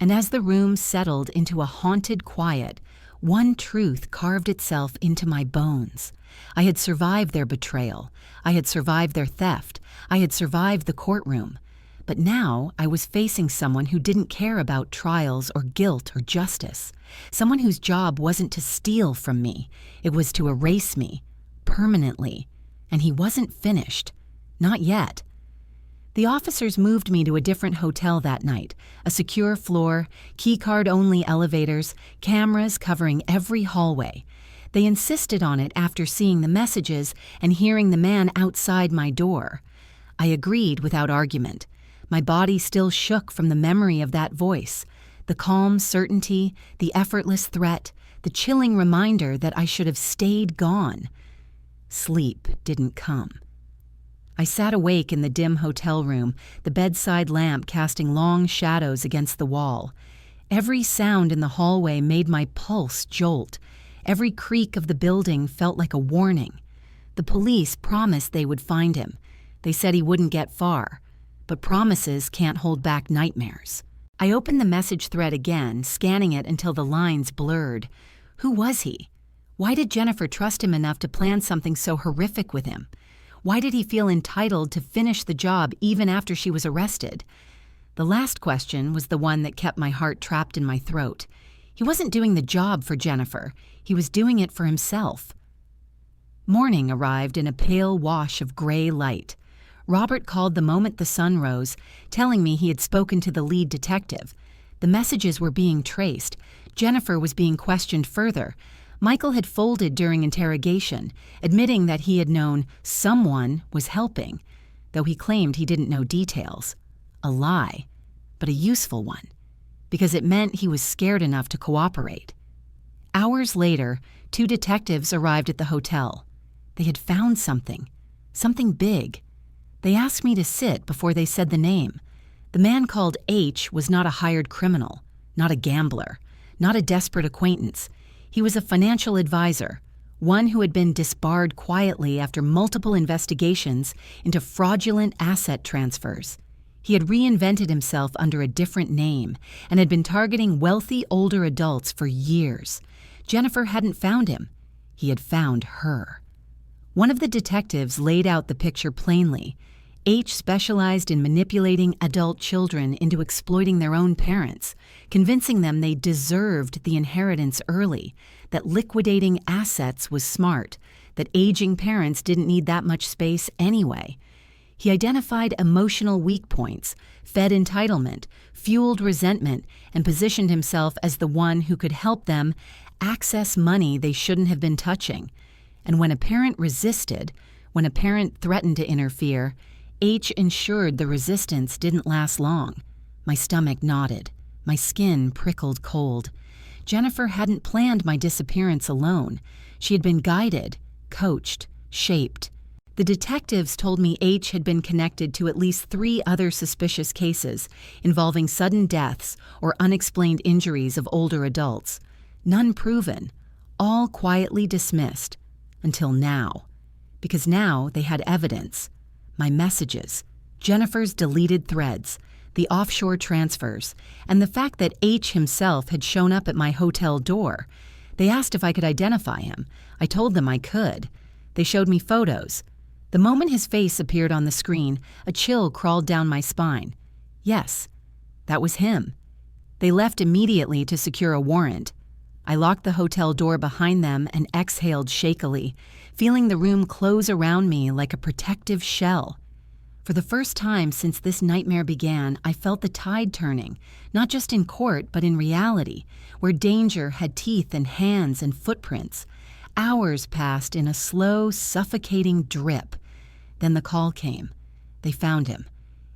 And as the room settled into a haunted quiet, one truth carved itself into my bones. I had survived their betrayal. I had survived their theft. I had survived the courtroom. But now I was facing someone who didn't care about trials or guilt or justice. Someone whose job wasn't to steal from me. It was to erase me. Permanently. And he wasn't finished. Not yet. The officers moved me to a different hotel that night, a secure floor, keycard-only elevators, cameras covering every hallway. They insisted on it after seeing the messages and hearing the man outside my door. I agreed without argument. My body still shook from the memory of that voice, the calm certainty, the effortless threat, the chilling reminder that I should have stayed gone. Sleep didn't come. I sat awake in the dim hotel room, the bedside lamp casting long shadows against the wall. Every sound in the hallway made my pulse jolt. Every creak of the building felt like a warning. The police promised they would find him. They said he wouldn't get far. But promises can't hold back nightmares. I opened the message thread again, scanning it until the lines blurred. Who was he? Why did Jennifer trust him enough to plan something so horrific with him? Why did he feel entitled to finish the job even after she was arrested? The last question was the one that kept my heart trapped in my throat. He wasn't doing the job for Jennifer. He was doing it for himself. Morning arrived in a pale wash of gray light. Robert called the moment the sun rose, telling me he had spoken to the lead detective. The messages were being traced. Jennifer was being questioned further. Michael had folded during interrogation, admitting that he had known someone was helping, though he claimed he didn't know details. A lie, but a useful one, because it meant he was scared enough to cooperate. Hours later, 2 detectives arrived at the hotel. They had found something big. They asked me to sit before they said the name. The man called H was not a hired criminal, not a gambler, not a desperate acquaintance. He was a financial advisor, one who had been disbarred quietly after multiple investigations into fraudulent asset transfers. He had reinvented himself under a different name and had been targeting wealthy older adults for years. Jennifer hadn't found him. He had found her. One of the detectives laid out the picture plainly. H specialized in manipulating adult children into exploiting their own parents, convincing them they deserved the inheritance early, that liquidating assets was smart, that aging parents didn't need that much space anyway. He identified emotional weak points, fed entitlement, fueled resentment, and positioned himself as the one who could help them access money they shouldn't have been touching. And when a parent resisted, when a parent threatened to interfere, H ensured the resistance didn't last long. My stomach knotted. My skin prickled cold. Jennifer hadn't planned my disappearance alone. She had been guided, coached, shaped. The detectives told me H had been connected to at least 3 other suspicious cases involving sudden deaths or unexplained injuries of older adults. None proven, all quietly dismissed. Until now. Because now they had evidence. My messages, Jennifer's deleted threads, the offshore transfers, and the fact that H himself had shown up at my hotel door. They asked if I could identify him. I told them I could. They showed me photos. The moment his face appeared on the screen, a chill crawled down my spine. Yes, that was him. They left immediately to secure a warrant. I locked the hotel door behind them and exhaled shakily, feeling the room close around me like a protective shell. For the first time since this nightmare began, I felt the tide turning, not just in court but in reality, where danger had teeth and hands and footprints. Hours passed in a slow, suffocating drip. Then the call came. They found him.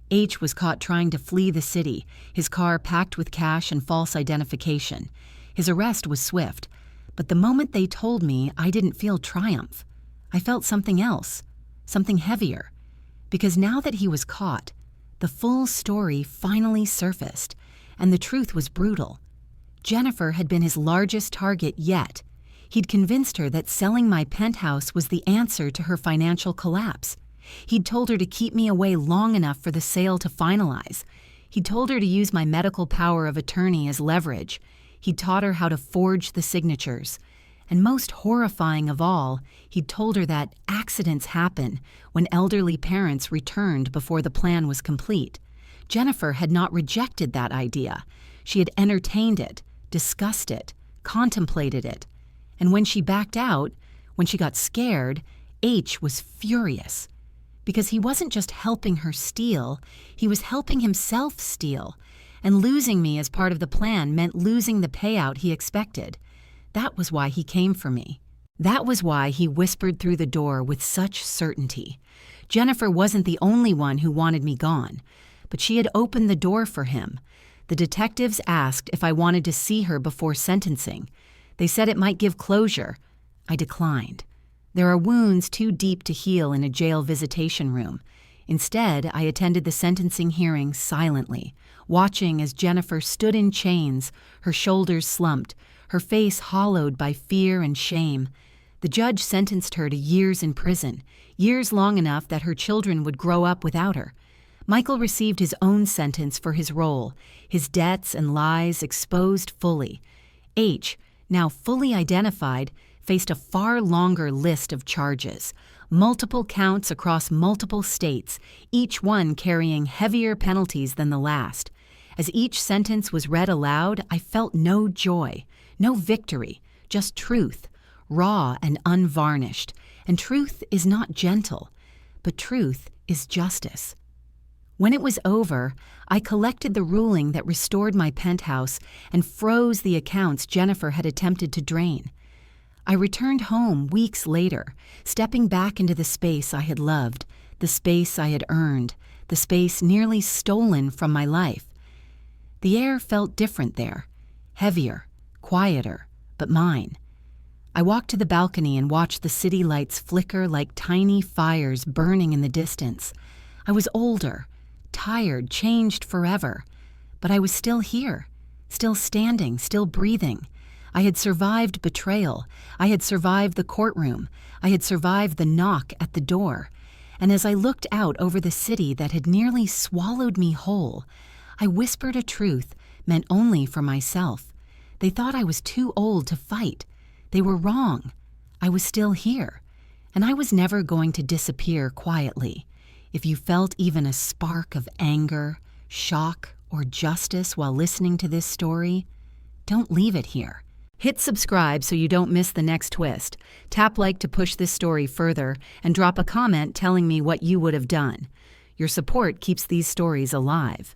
H was caught trying to flee the city, his car packed with cash and false identification. His arrest was swift, but the moment they told me, I didn't feel triumph. I felt something else, something heavier. Because now that he was caught, the full story finally surfaced, and the truth was brutal. Jennifer had been his largest target yet. He'd convinced her that selling my penthouse was the answer to her financial collapse. He'd told her to keep me away long enough for the sale to finalize. He'd told her to use my medical power of attorney as leverage. He'd taught her how to forge the signatures. And most horrifying of all, he'd told her that accidents happen when elderly parents returned before the plan was complete. Jennifer had not rejected that idea. She had entertained it, discussed it, contemplated it. And when she backed out, when she got scared, H was furious. Because he wasn't just helping her steal, he was helping himself steal. And losing me as part of the plan meant losing the payout he expected. That was why he came for me. That was why he whispered through the door with such certainty. Jennifer wasn't the only one who wanted me gone, but she had opened the door for him. The detectives asked if I wanted to see her before sentencing. They said it might give closure. I declined. There are wounds too deep to heal in a jail visitation room. Instead, I attended the sentencing hearing silently, watching as Jennifer stood in chains, her shoulders slumped, her face hollowed by fear and shame. The judge sentenced her to years in prison, years long enough that her children would grow up without her. Michael received his own sentence for his role, his debts and lies exposed fully. H, now fully identified, faced a far longer list of charges, multiple counts across multiple states, each one carrying heavier penalties than the last. As each sentence was read aloud, I felt no joy, no victory, just truth, raw and unvarnished. And truth is not gentle, but truth is justice. When it was over, I collected the ruling that restored my penthouse and froze the accounts Jennifer had attempted to drain. I returned home weeks later, stepping back into the space I had loved, the space I had earned, the space nearly stolen from my life. The air felt different there, heavier, quieter, but mine. I walked to the balcony and watched the city lights flicker like tiny fires burning in the distance. I was older, tired, changed forever, but I was still here, still standing, still breathing. I had survived betrayal. I had survived the courtroom. I had survived the knock at the door. And as I looked out over the city that had nearly swallowed me whole, I whispered a truth meant only for myself. They thought I was too old to fight. They were wrong. I was still here, and I was never going to disappear quietly. If you felt even a spark of anger, shock, or justice while listening to this story, don't leave it here. Hit subscribe so you don't miss the next twist. Tap like to push this story further, and drop a comment telling me what you would have done. Your support keeps these stories alive.